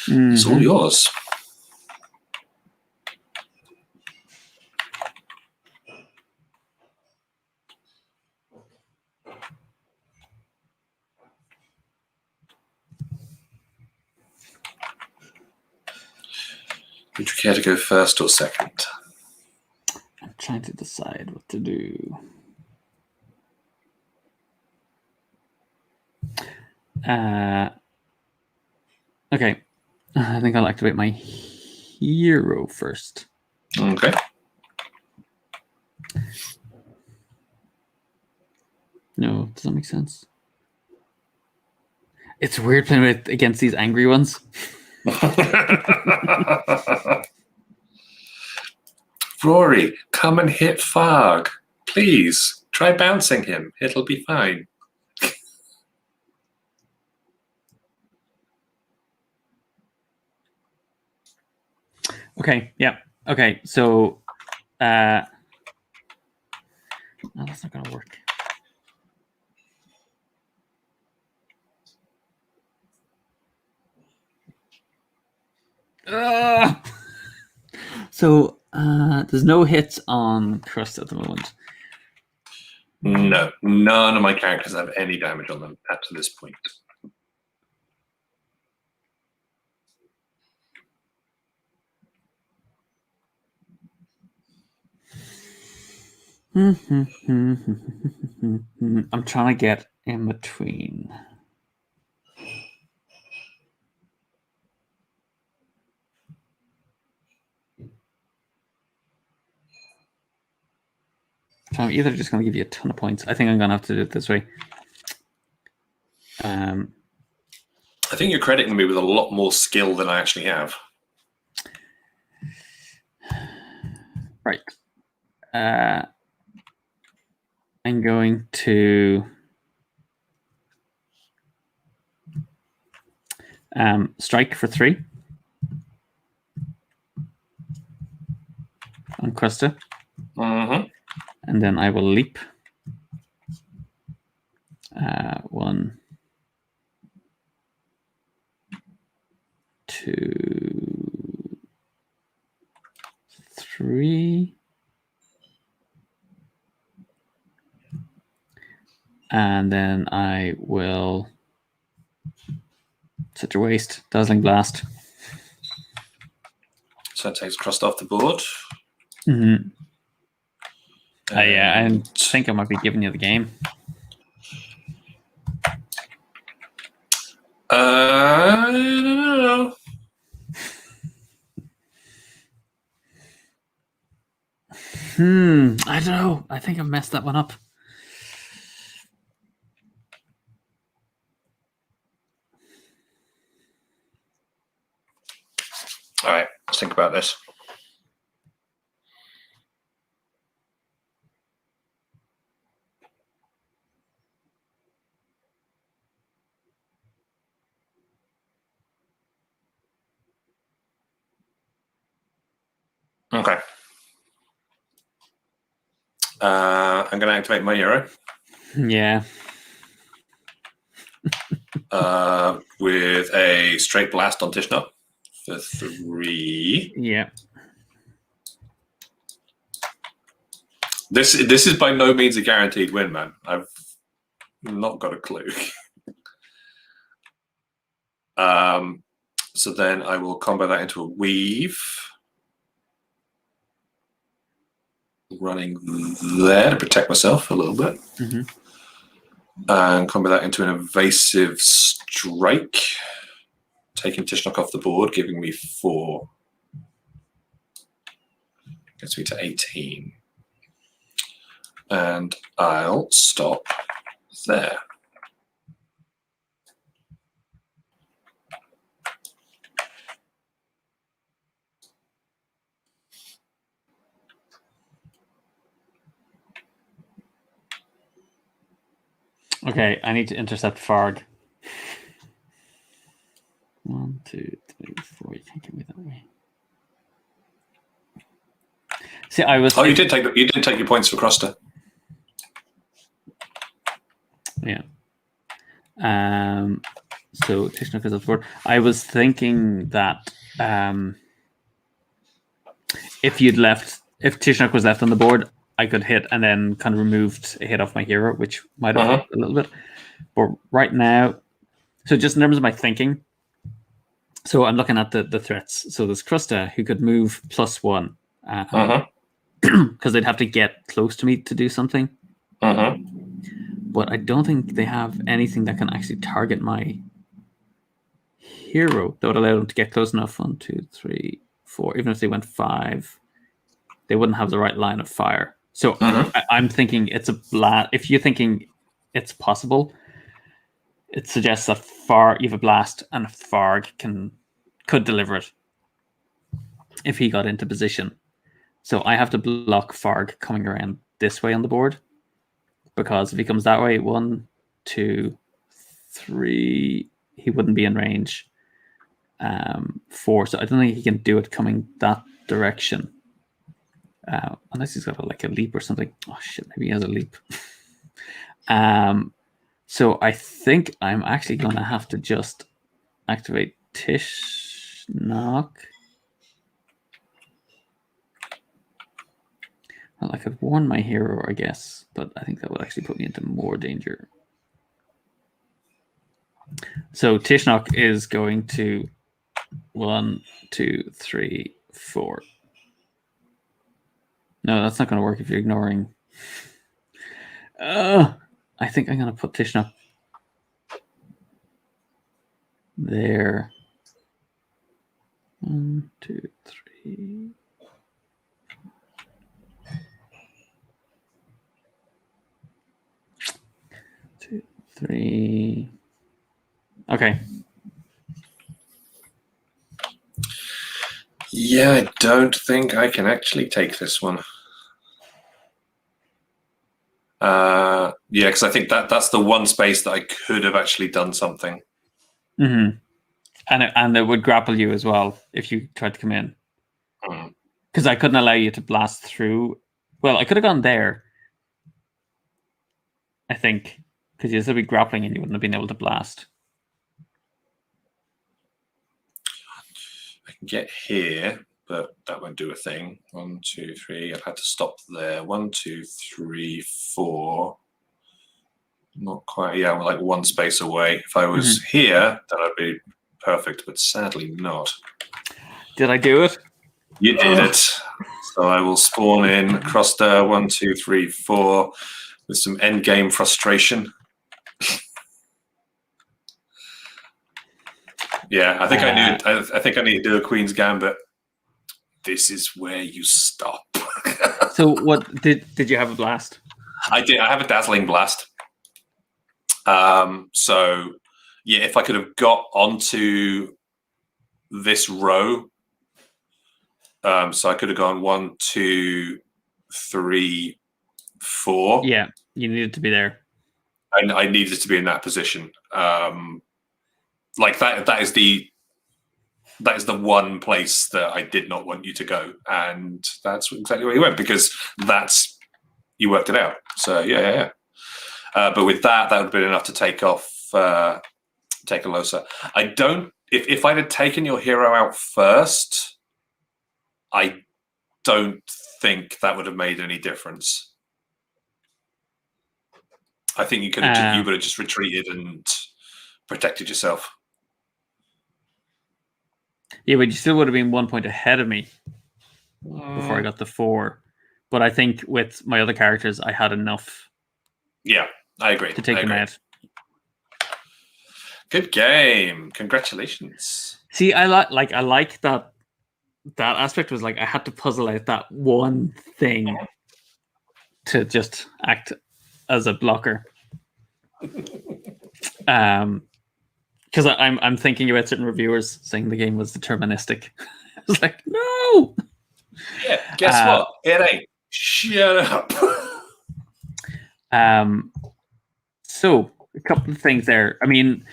S1: It's all yours. Would you care to go first or second?
S2: I'm trying to decide what to do. Okay. I think I'll activate my hero first.
S1: Okay.
S2: No, does that make sense? It's weird playing against these angry ones.
S1: Rory, come and hit Farg. Please, try bouncing him. It'll be fine.
S2: Okay, yeah. Okay, so no, that's not gonna work. So there's no hits on Crust at the moment.
S1: No, none of my characters have any damage on them up to this point.
S2: I'm trying to get in between. So I'm either just going to give you a ton of points. I think I'm going to have to do it this way.
S1: I think you're crediting me with a lot more skill than I actually have.
S2: Right. I'm going to strike for 3 on Krista.
S1: Mm-hmm.
S2: And then I will leap. 1, 2, 3. And then I will set your waist. Dazzling Blast.
S1: So that takes Crust off the board.
S2: Mm-hmm. Yeah, I think I might be giving you the game.
S1: I don't know.
S2: I don't know. I think I messed that one up.
S1: All right, let's think about this. Okay. I'm going to activate my hero.
S2: Yeah.
S1: With a straight blast on Tishna for 3.
S2: Yeah.
S1: This is by no means a guaranteed win, man. I've not got a clue. So then I will combo that into a weave. Running there to protect myself a little bit.
S2: Mm-hmm.
S1: And combo that into an evasive strike. Taking Tishnok off the board, giving me 4. Gets me to 18. And I'll stop there.
S2: Okay, I need to intercept Farg. 1, 2, 3, 4. You can't get me that way. See, I was.
S1: Oh, you did take your points for Croster.
S2: Yeah. So Tishnok is up for. I was thinking that if Tishnok was left on the board, I could hit and then kind of removed a hit off my hero, which might have worked a little bit. But right now, so just in terms of my thinking, so I'm looking at the threats. So there's Krusta, who could move +1, because they'd have to get close to me to do something. But I don't think they have anything that can actually target my hero that would allow them to get close enough. 1, 2, 3, 4. Even if they went 5, they wouldn't have the right line of fire. So I'm thinking it's a blast. If you're thinking it's possible, it suggests that Farg, you have a blast, and Farg could deliver it if he got into position. So I have to block Farg coming around this way on the board, because if he comes that way, 1, 2, 3, he wouldn't be in range. 4, so I don't think he can do it coming that direction. Unless he's got a leap or something. Oh shit, maybe he has a leap. So I think I'm actually going to have to just activate Tishnok. Well, I could warn my hero, I guess, but I think that would actually put me into more danger. So Tishnok is going to 1, 2, 3, 4. No, that's not going to work if you're ignoring. I think I'm going to put Tishnok there. 1, 2, 3. 2, 3. Okay.
S1: Yeah, I don't think I can actually take this one. Yeah, because I think that's the one space that I could have actually done something.
S2: Mm-hmm. And it would grapple you as well if you tried to come in. Because I couldn't allow you to blast through. Well, I could have gone there, I think, because you'd still be grappling and you wouldn't have been able to blast.
S1: I can get here, but that won't do a thing. 1, 2, 3. I've had to stop there. 1, 2, 3, 4. Not quite. Yeah, we're like one space away. If I was here, then I'd be perfect, but sadly not.
S2: Did I do it?
S1: You did it. So I will spawn in across there. 1, 2, 3, 4 with some end game frustration. Yeah, I think I knew. I think I need to do a Queen's Gambit. This is where you stop.
S2: So, what did you have a blast?
S1: I did. I have a dazzling blast. So yeah, if I could have got onto this row, so I could have gone 1, 2, 3, 4.
S2: Yeah, you needed to be there.
S1: I needed to be in that position. Like that is the one place that I did not want you to go, and that's exactly where you went, because you worked it out. So yeah. But with that would have been enough to take off, take a Losa. I don't. If I'd have taken your hero out first, I don't think that would have made any difference. I think you would have just retreated and protected yourself.
S2: Yeah, but you still would have been 1 point ahead of me before I got the 4. But I think with my other characters, I had enough.
S1: Yeah, I agree.
S2: To take them out.
S1: Good game. Congratulations.
S2: See, I like that aspect was like I had to puzzle out that one thing to just act as a blocker. Because I'm thinking about certain reviewers saying the game was deterministic. I was like, no.
S1: Yeah, guess what? It ain't. Shut up.
S2: So a couple of things there. I mean,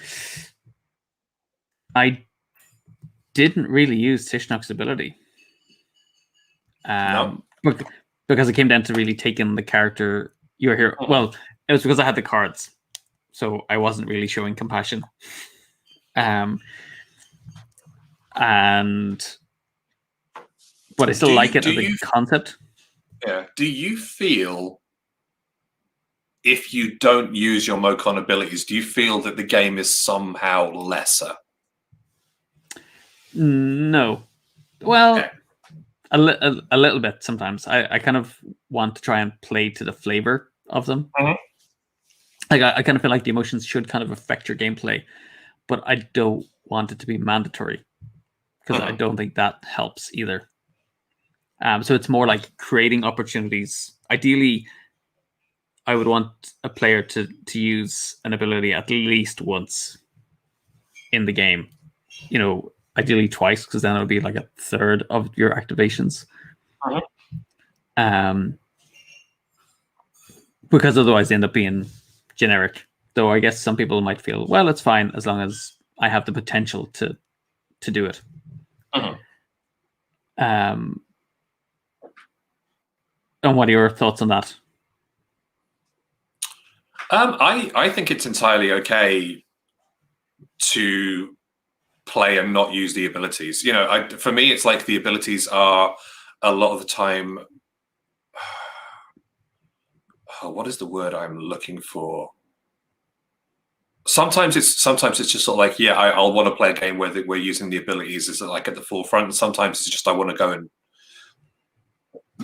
S2: I didn't really use Tishnok's ability.
S1: No.
S2: Because it came down to really taking the character you were here. Well, it was because I had the cards, so I wasn't really showing compassion. But I still like it as a concept.
S1: Yeah. Do you feel, if you don't use your Mocon abilities, do you feel that the game is somehow lesser?
S2: No. Well, a little bit sometimes. I kind of want to try and play to the flavor of them. Like I kind of feel like the emotions should kind of affect your gameplay, but I don't want it to be mandatory, because I don't think that helps either. So it's more like creating opportunities. Ideally, I would want a player to use an ability at least once in the game. Ideally twice, because then it would be like a third of your activations. Because otherwise they end up being generic. Though I guess some people might feel, well, it's fine as long as I have the potential to do it. And what are your thoughts on that?
S1: I think it's entirely okay to play and not use the abilities. For me, it's like the abilities are a lot of the time. What is the word I'm looking for? Sometimes it's just sort of like, yeah, I'll want to play a game where we're using the abilities as like at the forefront. And sometimes it's just I want to go and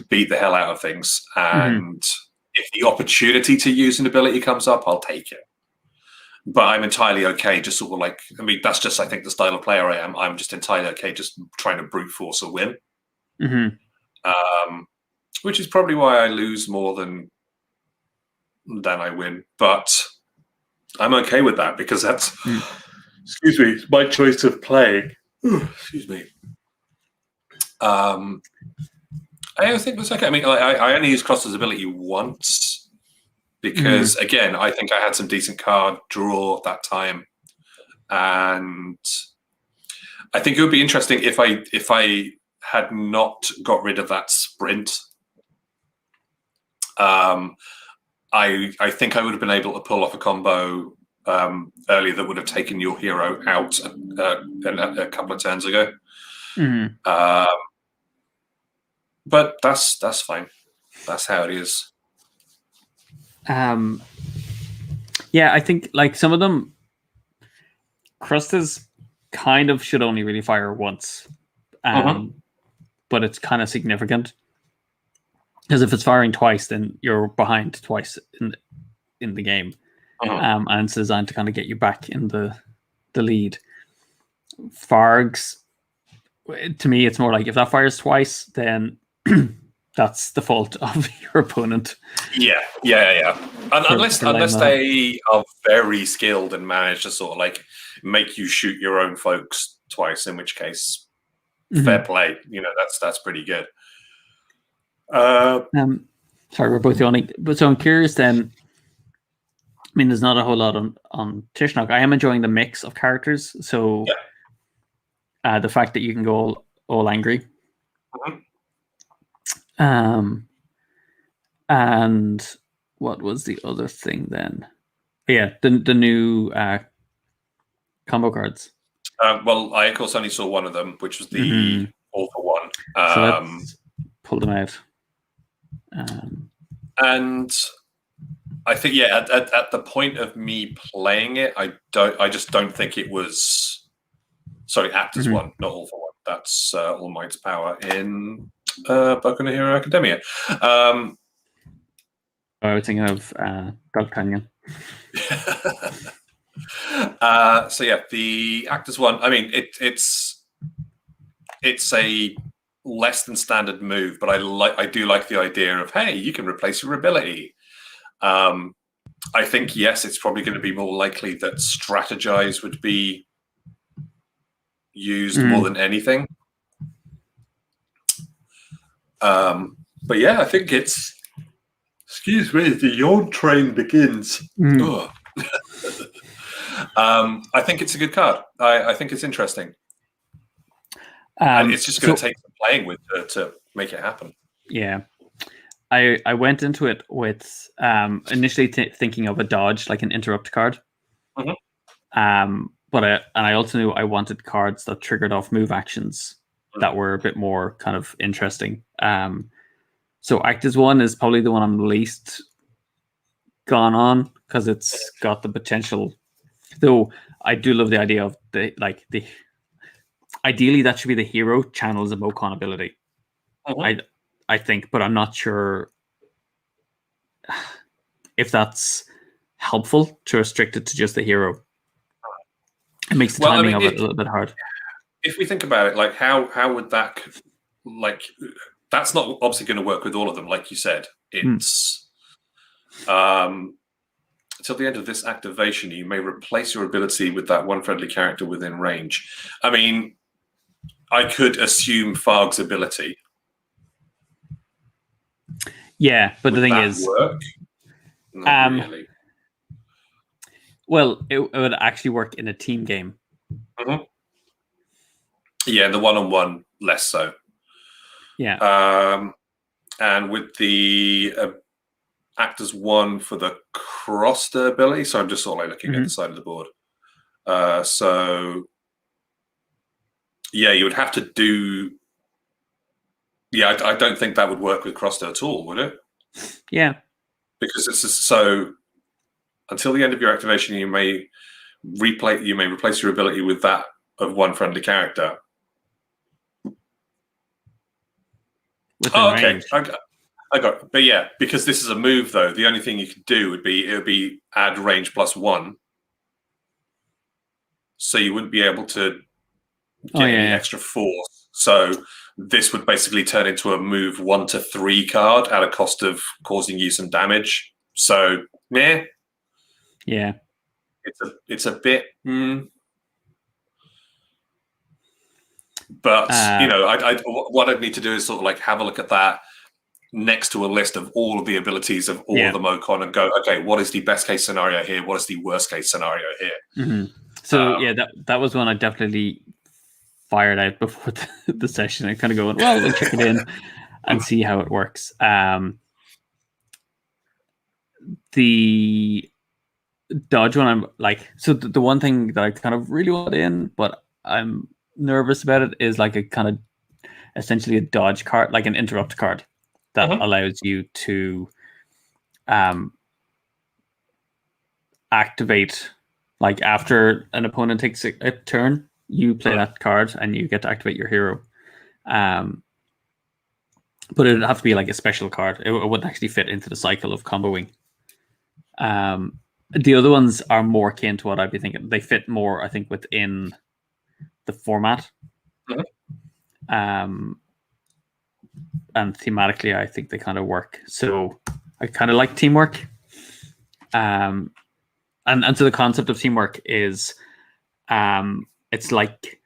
S1: beat the hell out of things. And if the opportunity to use an ability comes up, I'll take it. But I'm entirely okay just sort of like, that's just, I think, the style of player I am. I'm just entirely okay just trying to brute force a win. Which is probably why I lose more than I win. But I'm okay with that because that's, excuse me, my choice of playing. Excuse me. I think that's okay. I only used Cross's ability once because, again, I think I had some decent card draw that time. And I think it would be interesting if I had not got rid of that sprint. I think I would have been able to pull off a combo earlier that would have taken your hero out a couple of turns ago. But that's fine. That's how it is.
S2: Yeah, I think like some of them, Krustas kind of should only really fire once, but it's kind of significant. Because if it's firing twice, then you're behind twice in the game, and it's designed to kind of get you back in the lead. Fargs, to me, it's more like if that fires twice, then that's the fault of your opponent.
S1: Yeah. Unless they are very skilled and manage to sort of like make you shoot your own folks twice, in which case, fair play. That's pretty good.
S2: Sorry, we're both yawning. But so I'm curious then. There's not a whole lot on Tishnok. I am enjoying the mix of characters. So the fact that you can go all angry. And what was the other thing then? Yeah, the new combo cards.
S1: Well, I of course only saw one of them, which was the all for one.
S2: So let's pull them out.
S1: And I think, at the point of me playing it, I just don't think it was. Sorry, Act as one, not all for one. That's All Might's power in Boku no Hero Academia.
S2: I was thinking of Dog Canyon.
S1: So yeah, the Act as one. It's a less than standard move, but I do like the idea of, hey, you can replace your ability. I think yes, it's probably going to be more likely that strategize would be used more than anything. But yeah, I think it's. Excuse me, the yawn train begins. I think it's a good card. I think it's interesting. And it's just going to take some playing with to make it happen.
S2: Yeah. I went into it with initially thinking of a dodge, like an interrupt card. But I also knew I wanted cards that triggered off move actions that were a bit more kind of interesting. So Act as one is probably the one I'm least gone on because it's got the potential. Though I do love the idea of the ideally that should be the hero channels a Mokon ability. I think, but I'm not sure if that's helpful to restrict it to just the hero. It makes the timing of it a little bit hard.
S1: If we think about it, like how would that, like, that's not obviously going to work with all of them, like you said. It's Until the end of this activation, you may replace your ability with that one friendly character within range. I mean, I could assume Farg's ability.
S2: Yeah, but the
S1: Would
S2: thing
S1: that
S2: is,
S1: work? Not really.
S2: Well, it would actually work in a team game.
S1: Mm-hmm. Yeah, the one-on-one less so.
S2: Yeah.
S1: And with the act as one for the Croster ability, so I'm just sort of like looking at the side of the board. So yeah, you would have to do. Yeah, I don't think that would work with Croster at all, would it?
S2: Yeah,
S1: because it's just so. Until the end of your activation, you may replace your ability with that of one friendly character.
S2: within range.
S1: I got it. But yeah, because this is a move though, the only thing you could do would be add range +1. So you wouldn't be able to get any extra force. So this would basically turn into a move 1 to 3 card at a cost of causing you some damage. So yeah. It's a bit but what I'd need to do is sort of like have a look at that next to a list of all of the abilities of all of the Mocon and go, okay, what is the best case scenario here? What is the worst case scenario here?
S2: Mm-hmm. So that was one I definitely fired out before the session. I kind of going, well, we'll check it in and see how it works. The dodge one, I'm like, so the one thing that I kind of really want in, but I'm nervous about it, is like a kind of essentially a dodge card, like an interrupt card that allows you to activate, like after an opponent takes a turn, you play that card and you get to activate your hero. But it would have to be like a special card. It wouldn't actually fit into the cycle of comboing. The other ones are more akin to what I'd be thinking. They fit more, I think, within the format. And thematically, I think they kind of work. So I kind of like teamwork. And so the concept of teamwork is it's like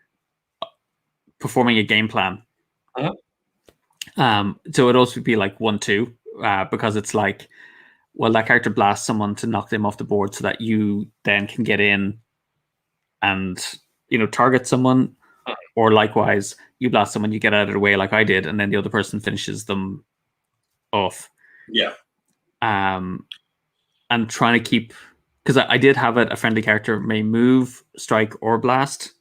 S2: performing a game plan. So it'd also be like 1-2 because it's like, well, that character blasts someone to knock them off the board so that you then can get in and, target someone, or likewise, you blast someone, you get out of the way like I did, and then the other person finishes them off.
S1: Yeah.
S2: And trying to keep, because I did have it, a friendly character may move, strike, or blast.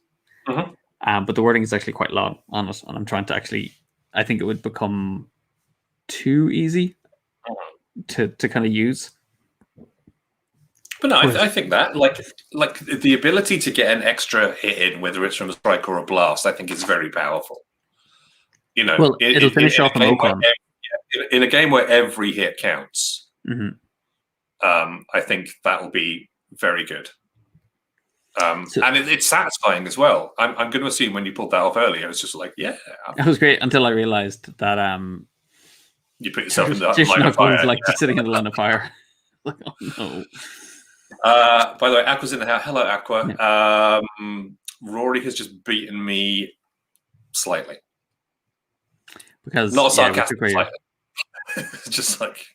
S2: But the wording is actually quite long on it, and I'm trying to actually, I think it would become too easy to kind of use.
S1: But no, I think that like the ability to get an extra hit in, whether it's from a strike or a blast, I think is very powerful.
S2: Well, it'll finish off an Ocon.
S1: In a game where every hit counts, I think that will be very good. And it's satisfying as well. I'm going to assume when you pulled that off earlier, it's just like, yeah,
S2: that was great until I realized that
S1: you put yourself in the line of fire.
S2: Like just sitting in the line of fire. Like, oh no.
S1: By the way, Aqua's in the house. Hello, Aqua. Yeah. Rory has just beaten me slightly.
S2: Because
S1: not sarcastic, slightly. Just like.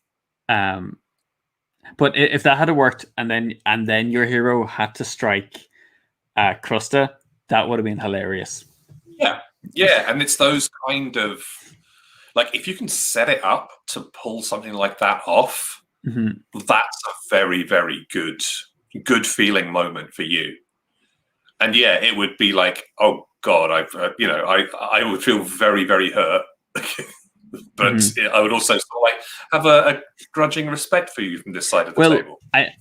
S2: But if that had worked, and then your hero had to strike Krusta, that would have been hilarious.
S1: Yeah, and it's those kind of, like, if you can set it up to pull something like that off, that's a very, very good feeling moment for you. And yeah, it would be like, oh God, I would feel very, very hurt. But I would also sort of like have a grudging respect for you from this side of the table.
S2: I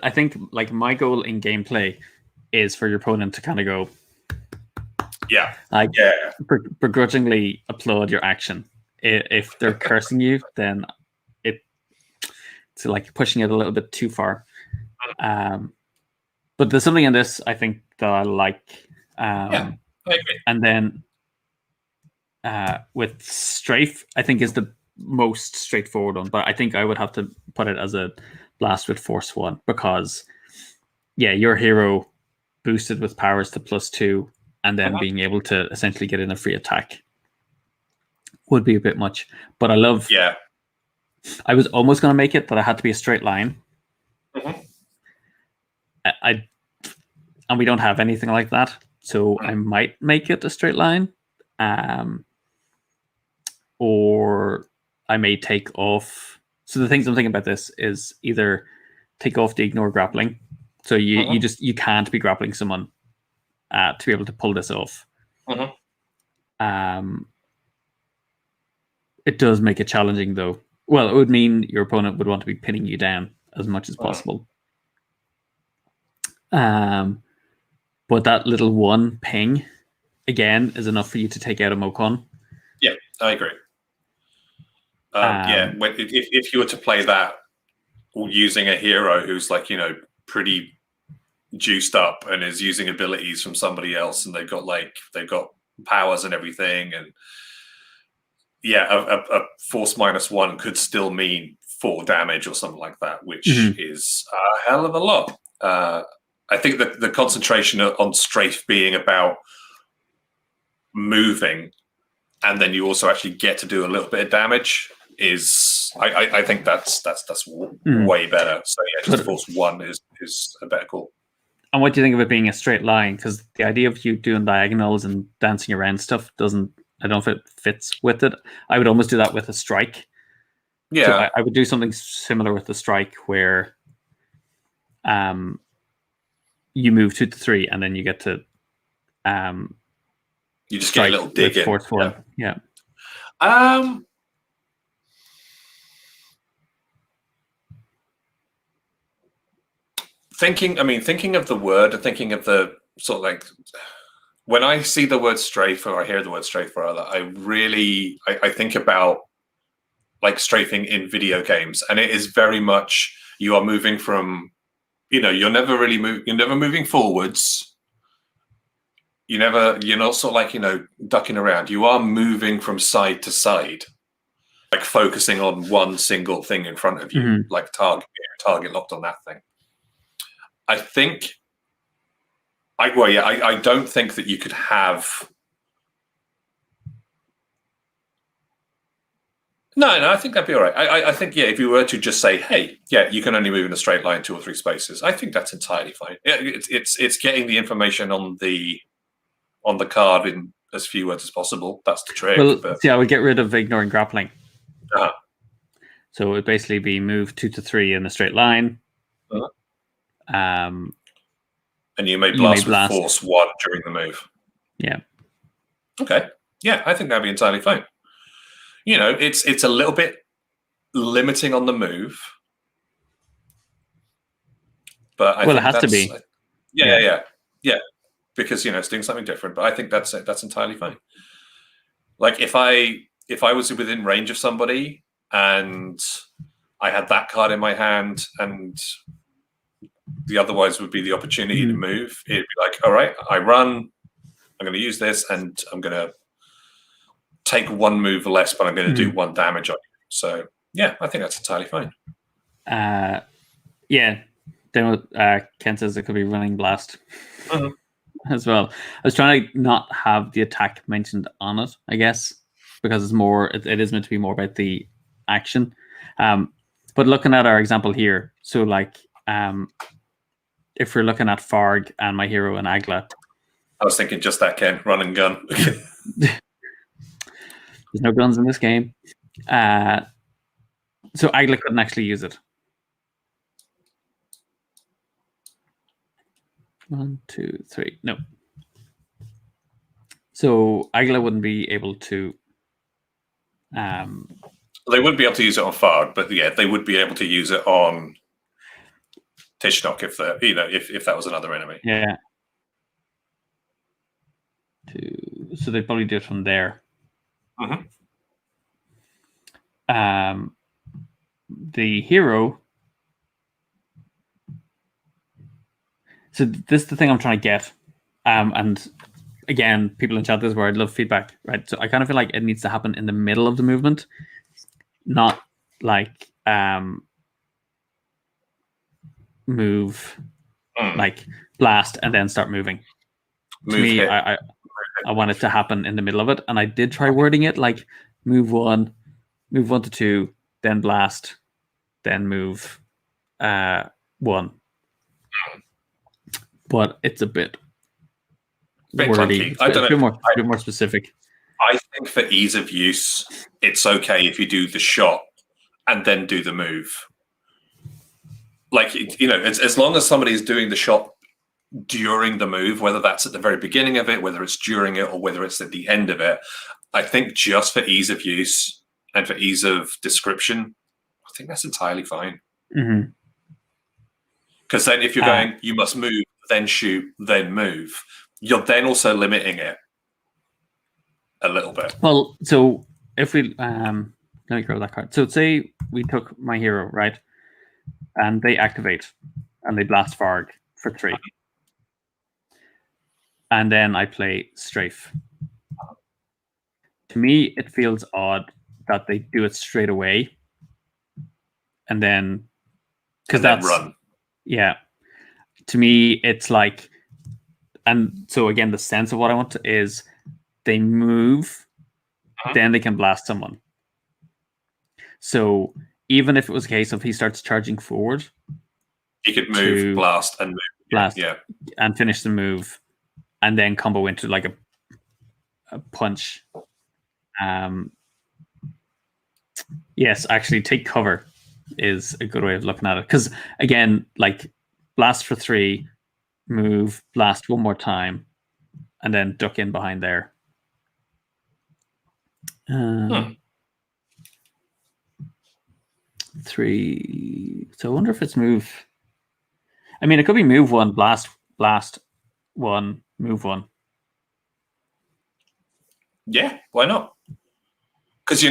S2: think like my goal in gameplay is for your opponent to kind of go, begrudgingly applaud your action. If they're cursing you, then it's like pushing it a little bit too far. But there's something in this I think that I like.
S1: I agree.
S2: And then with Strafe, I think is the most straightforward one, but I think I would have to put it as a blast with force 1, because your hero boosted with powers to +2 and then being able to essentially get in a free attack would be a bit much. But I love.
S1: Yeah.
S2: I was almost going to make it that I had to be a straight line. And we don't have anything like that, so I might make it a straight line, or I may take off. So the things I'm thinking about this is either take off the ignore grappling, so you can't be grappling someone to be able to pull this off. It does make it challenging, though. Well, it would mean your opponent would want to be pinning you down as much as possible. But that little 1 ping, again, is enough for you to take out a Mokon.
S1: Yeah, I agree. If you were to play that using a hero who's like, pretty juiced up and is using abilities from somebody else, and they've got powers and everything, and a force -1 could still mean 4 damage or something like that, which is a hell of a lot. I think that the concentration on strafe being about moving, and then you also actually get to do a little bit of damage is, I think that's way better. So just force 1 is a better call.
S2: And what do you think of it being a straight line? Because the idea of you doing diagonals and dancing around stuff I don't know if it fits with it. I would almost do that with a strike.
S1: Yeah,
S2: so I would do something similar with the strike where you move 2 to 3, and then you get to
S1: you just get a little dig in.
S2: Force 1. Yeah.
S1: Thinking of the word and thinking of the sort of like, when I see the word strafe, or I hear the word strafe, rather, I think about like strafing in video games, and it is very much you are moving from, you're never moving forwards. You're not sort of like, ducking around. You are moving from side to side, like focusing on one single thing in front of you, like target locked on that thing. I think, I don't think that you could have. No, I think that'd be all right. I think, if you were to just say, hey, you can only move in a straight line 2 or 3 spaces, I think that's entirely fine. Yeah, it's getting the information on the card in as few words as possible. That's the trick.
S2: Well, I would get rid of ignoring grappling. So it would basically be move 2 to 3 in a straight line.
S1: And you may blast with force 1 during the move.
S2: Yeah.
S1: Okay. Yeah, I think that'd be entirely fine. It's a little bit limiting on the move, but I think
S2: it has to be.
S1: Yeah. Because it's doing something different. But I think that's entirely fine. Like if I was within range of somebody and I had that card in my hand, and the otherwise would be the opportunity to move, it'd be like, all right, I run, I'm going to use this, and I'm going to take 1 move less, but I'm going to do 1 damage on you. So I think that's entirely fine.
S2: Then Ken says it could be running blast as well. I was trying to not have the attack mentioned on it, I guess, because it's more. It is meant to be more about the action. But looking at our example here, so like if we're looking at Farg and my hero and Agla,
S1: I was thinking just that, Ken, run and gun.
S2: There's no guns in this game. So Agla couldn't actually use it. 1, 2, 3. No. So Agla wouldn't be able to.
S1: They wouldn't be able to use it on Farg, but they would be able to use it on Tishnok if that was another enemy.
S2: Yeah. So they'd probably do it from there. The hero. So this is the thing I'm trying to get. And again, people in chat, this is where I'd love feedback, right? So I kind of feel like it needs to happen in the middle of the movement, not like move, like blast, and then start moving. To me,
S1: hit.
S2: I want it to happen in the middle of it, and I did try wording it like move 1 to 2, then blast, then move 1. But it's a bit wordy.
S1: Clunky. I don't know.
S2: A bit more specific.
S1: I think for ease of use, it's okay if you do the shot and then do the move. Like, as long as somebody's doing the shot during the move, whether that's at the very beginning of it, whether it's during it, or whether it's at the end of it, I think just for ease of use and for ease of description, I think that's entirely fine. Because then if you're going, you must move, then shoot, then move, you're then also limiting it a little bit.
S2: Well, so if we let me grab that card. So say we took my hero, right? And they activate and they blast Varg for 3. And then I play Strafe. To me, it feels odd that they do it straight away. And then because that's
S1: run.
S2: Yeah. To me, it's like, and so again, the sense of what I want is they move, then they can blast someone. So even if it was a case of he starts charging forward,
S1: he could move, blast, and move.
S2: Blast,
S1: yeah,
S2: and finish the move, and then combo into like a punch. Yes, actually, take cover is a good way of looking at it. Because again, like blast for 3, move, blast one more time, and then duck in behind there. 3. So I wonder if it's move. I mean, it could be move 1, blast 1, move 1.
S1: Yeah, why not? Because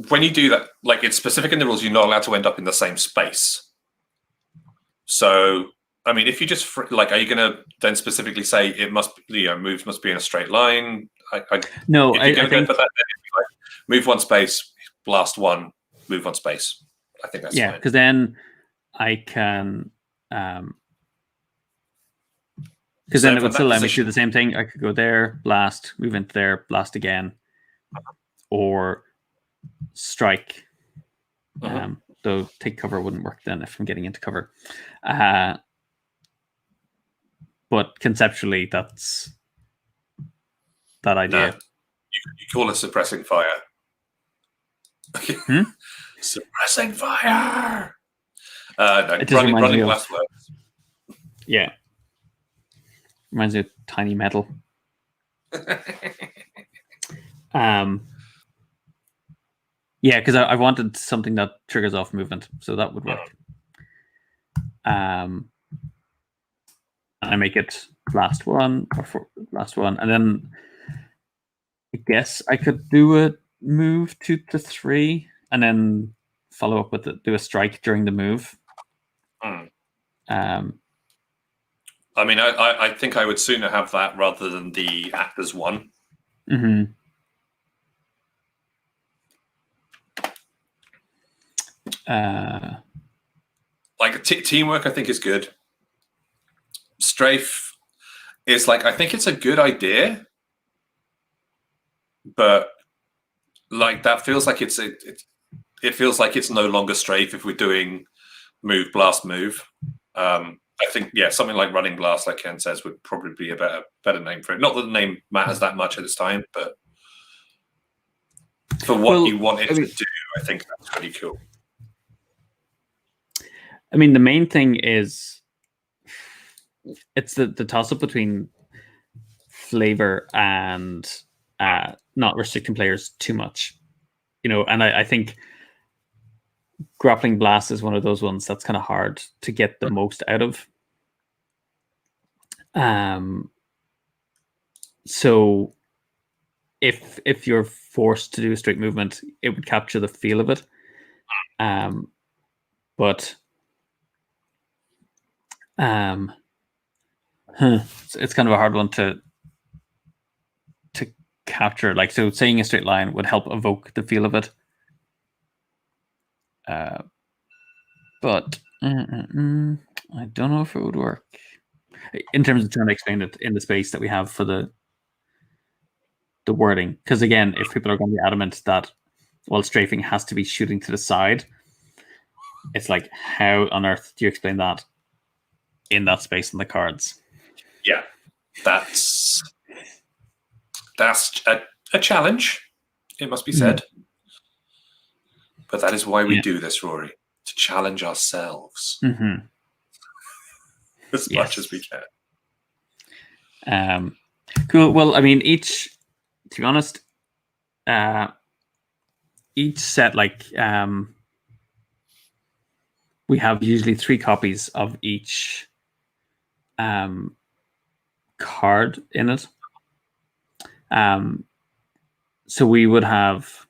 S1: when you do that, like it's specific in the rules, you're not allowed to end up in the same space. So, I mean, if you just like, are you going to then specifically say it must be, moves must be in a straight line?
S2: No,
S1: I think
S2: for that, then
S1: it'd be like, move 1 space, blast 1, move 1 space. I think that's fine.
S2: Because then I can, because then it would still let me do the same thing. I could go there, blast, move into there, blast again, or strike. Though take cover wouldn't work then if I'm getting into cover. But conceptually, that's that idea.
S1: No. You call it suppressing fire. Suppressing fire. No,
S2: it just
S1: running blast works.
S2: Yeah. Reminds me of tiny metal. Yeah, because I wanted something that triggers off movement, so that would work. And I make it last 1 or last 1, and then I guess I could do a move 2 to 3, and then follow up with do a strike during the move.
S1: I mean, I think I would sooner have that rather than the act as 1. Like teamwork, I think is good. Strafe is like, I think it's a good idea, but like that feels like it feels like it's no longer strafe if we're doing move, blast, move. I think, something like running blast, like Ken says, would probably be a better name for it. Not that the name matters that much at this time, but for what you want it to do, I think that's pretty cool.
S2: I mean, the main thing is it's the toss-up between flavor and not restricting players too much. And I think grappling blast is one of those ones that's kind of hard to get the most out of. So if you're forced to do a straight movement, it would capture the feel of it. But it's kind of a hard one to capture. Like, so saying a straight line would help evoke the feel of it. But I don't know if it would work in terms of trying to explain it in the space that we have for the wording. Because again, if people are going to be adamant that strafing has to be shooting to the side, it's like, how on earth do you explain that in that space in the cards?
S1: Yeah, that's a challenge. It must be said. But that is why we do this, Rory, to challenge ourselves as much as we can.
S2: Cool. Well, I mean, to be honest, each set, we have usually 3 copies of each card in it. So we would have,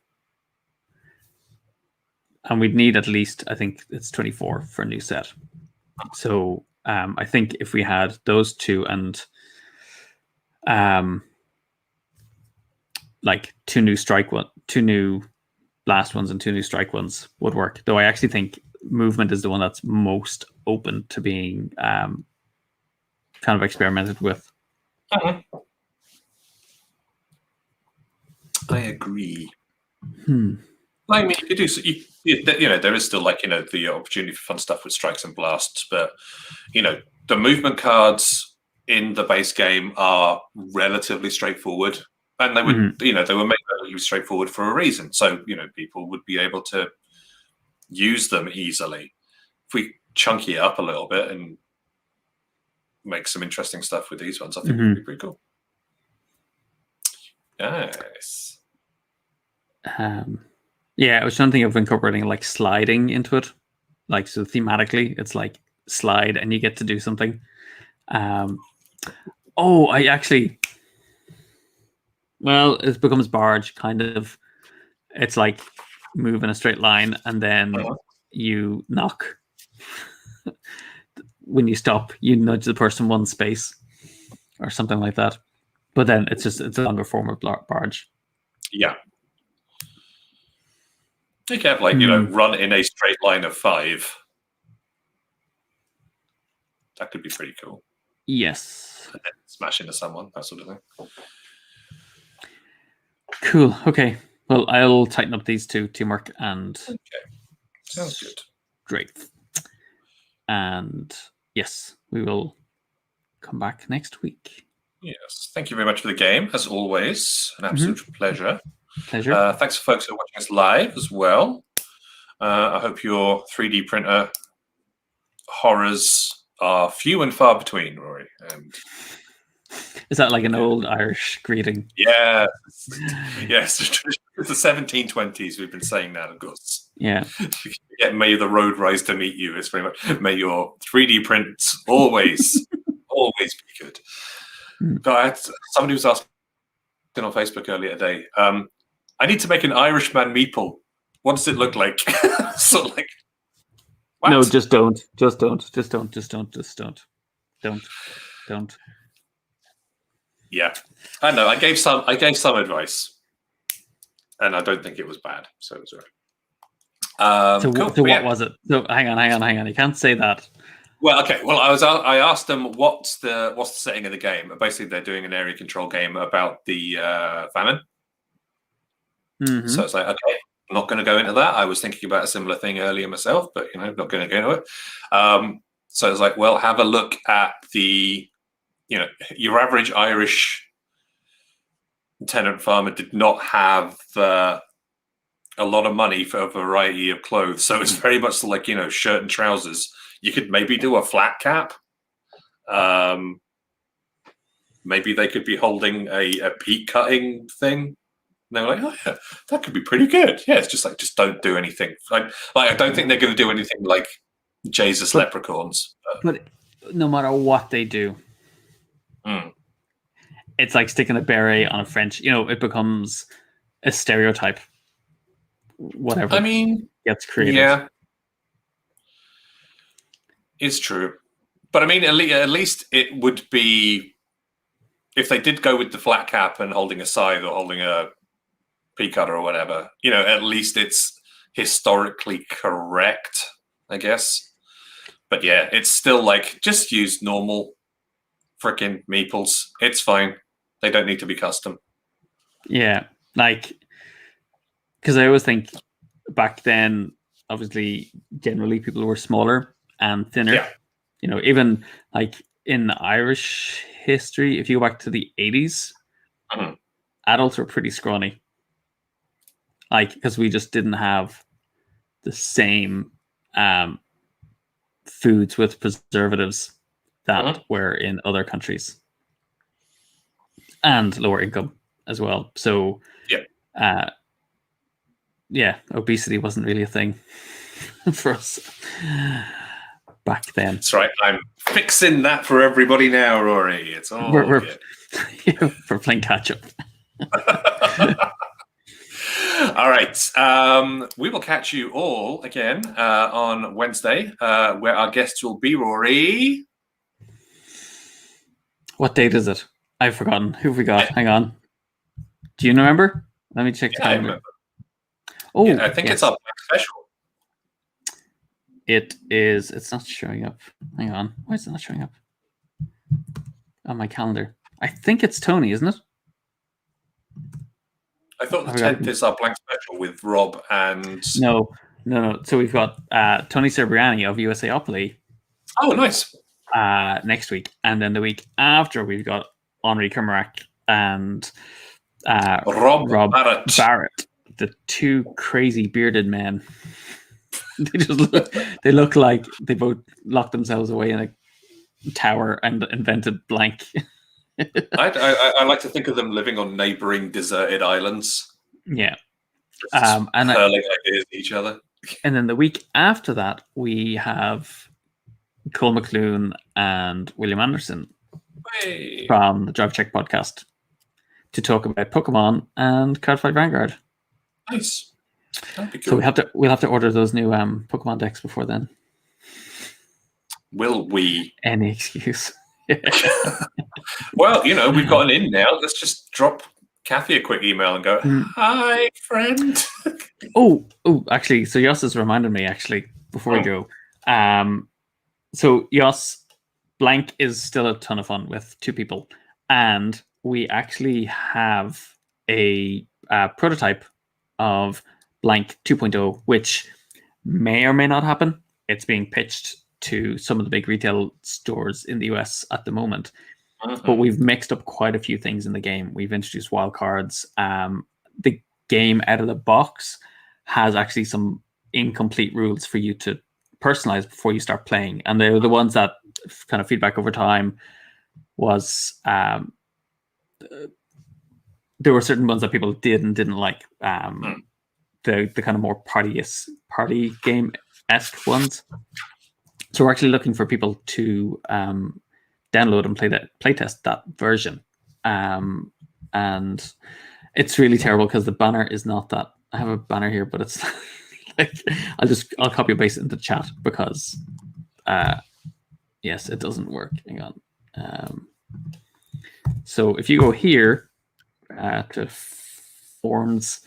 S2: and we'd need at least, I think it's 24 for a new set. So I think if we had those 2 and 2 new strike one, 2 new blast ones and 2 new strike ones would work. Though I actually think movement is the one that's most open to being kind of experimented with.
S1: I agree. I mean, you do. There is still the opportunity for fun stuff with strikes and blasts, but the movement cards in the base game are relatively straightforward, and they would they were made relatively straightforward for a reason. So people would be able to use them easily. If we chunky it up a little bit and make some interesting stuff with these ones, I think it would be pretty cool. Nice.
S2: Yeah, I was trying to think of incorporating sliding into it. So thematically, it's like slide and you get to do something. It becomes barge, kind of. It's like move in a straight line and then you knock. When you stop, you nudge the person 1 space or something like that. But then it's a longer form of barge.
S1: Yeah. You can have run in a straight line of 5. That could be pretty cool.
S2: Yes.
S1: And then smash into someone, that sort of thing.
S2: Cool. Okay. Well, I'll tighten up these 2, teamwork and.
S1: Okay. Sounds good.
S2: Great. And yes, we will come back next week.
S1: Yes. Thank you very much for the game, as always. An absolute pleasure. Thanks for folks who are watching us live as well. I hope your 3D printer horrors are few and far between, Rory. And
S2: is that like an old Irish greeting?
S1: Yeah. Yes. It's the 1720s. We've been saying that, of course.
S2: Yeah.
S1: May the road rise to meet you. It's very much, may your 3D prints always, always be good. But somebody was asking on Facebook earlier today, I need to make an Irishman meeple. What does it look like? Sort of like, what?
S2: No, just don't. Don't.
S1: Yeah, I know. I gave some advice, and I don't think it was bad. So it was all right.
S2: So what was it? So hang on. You can't say that.
S1: Well, okay. Well, I asked them what's the setting of the game. Basically, they're doing an area control game about the famine. So it's like, okay, I'm not going to go into that. I was thinking about a similar thing earlier myself, but I'm not going to go into it. So it's like, well, have a look at the, your average Irish tenant farmer did not have a lot of money for a variety of clothes. So it's very much like, shirt and trousers. You could maybe do a flat cap. Maybe they could be holding a peat cutting thing. And they're like, oh yeah, that could be pretty good. Yeah, it's just like, just don't do anything. Like I don't think they're going to do anything like Jesus Leprechauns.
S2: But no matter what they do, it's like sticking a beret on a French. It becomes a stereotype. Whatever.
S1: I mean,
S2: gets created.
S1: Yeah, it's true. But I mean, at least it would be if they did go with the flat cap and holding a scythe or holding a pea cutter or whatever. At least it's historically correct, I guess. But yeah, it's still like just use normal freaking meeples. It's fine. They don't need to be custom.
S2: Yeah, like because I always think back then, obviously, generally people were smaller and thinner.
S1: Yeah.
S2: You know, even like in Irish history, if you go back to the 80s,
S1: Mhm.
S2: adults were pretty scrawny. Like because we just didn't have the same foods with preservatives that were in other countries and lower income as well. So yeah, obesity wasn't really a thing for us back then.
S1: That's right. I'm fixing that for everybody now, Rory. It's all
S2: We're
S1: good.
S2: we're playing catch up.
S1: All right. We will catch you all again on Wednesday, where our guests will be Rory.
S2: What date is it? I've forgotten. Who have we got? Hang on. Do you remember? Let me check the
S1: I
S2: calendar.
S1: remember.
S2: Oh,
S1: Yeah, I think it's our Black special.
S2: It is. It's not showing up. Hang on. Why is it not showing up on my calendar? I think it's Tony, isn't it?
S1: I thought the 10th is our Blank special with Rob and...
S2: No. So we've got Tony Cerbriani of USAopoly.
S1: Oh, nice.
S2: Next week. And then the week after, we've got Henri Kermarak and
S1: Rob
S2: Barrett, the two crazy bearded men. They look like they both locked themselves away in a tower and invented blank.
S1: I like to think of them living on neighboring deserted islands.
S2: Yeah.
S1: And hurling ideas at each other.
S2: And then the week after that, we have Cole McClune and William Anderson from the Drive Check podcast to talk about Pokemon and Cardfight Vanguard.
S1: Nice. That'd be cool.
S2: So we'll have to order those new Pokemon decks before then.
S1: Will we?
S2: Any excuse.
S1: Well, we've got an in now. Let's just drop Kathy a quick email and go, hi, friend.
S2: Actually, so Yoss has reminded me, before we go. So Yoss, Blank is still a ton of fun with two people. And we actually have a prototype of Blank 2.0, which may or may not happen. It's being pitched to some of the big retail stores in the US at the moment. But we've mixed up quite a few things in the game. We've introduced wildcards. The game out of the box has actually some incomplete rules for you to personalize before you start playing. And they're the ones that kind of feedback over time was there were certain ones that people did and didn't like. The kind of more party game-esque ones. So we're actually looking for people to download and playtest that version. And it's really terrible because the banner is not that. I have a banner here, but it's like I'll copy and paste it into the chat because yes, it doesn't work. Hang on. So if you go here to forms,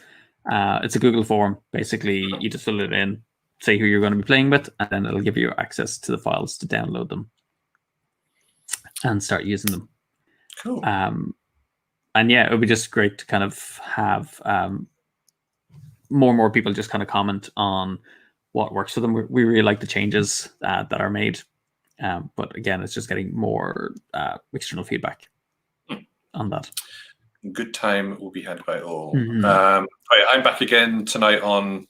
S2: it's a Google form. Basically, you just fill it in, say who you're going to be playing with, and then it'll give you access to the files to download them and start using them.
S1: Cool.
S2: And yeah, it would be just great to kind of have more and more people just kind of comment on what works for them. We really like the changes that are made. But again, it's just getting more external feedback on that.
S1: Good time will be had by all. I'm back again tonight on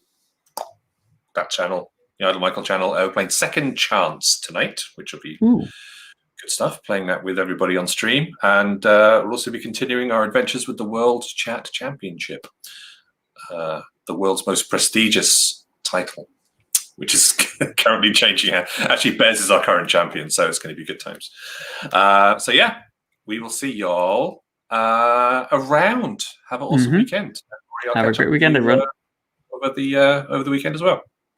S1: that channel, the Idle Michael channel. We're playing Second Chance tonight, which will be good stuff, playing that with everybody on stream. And we'll also be continuing our adventures with the World Chat Championship, the world's most prestigious title, which is currently changing. Actually, Bez is our current champion, so it's going to be good times. So yeah, we will see y'all around. Have an awesome weekend.
S2: Have a great weekend, everyone.
S1: Over the weekend as well.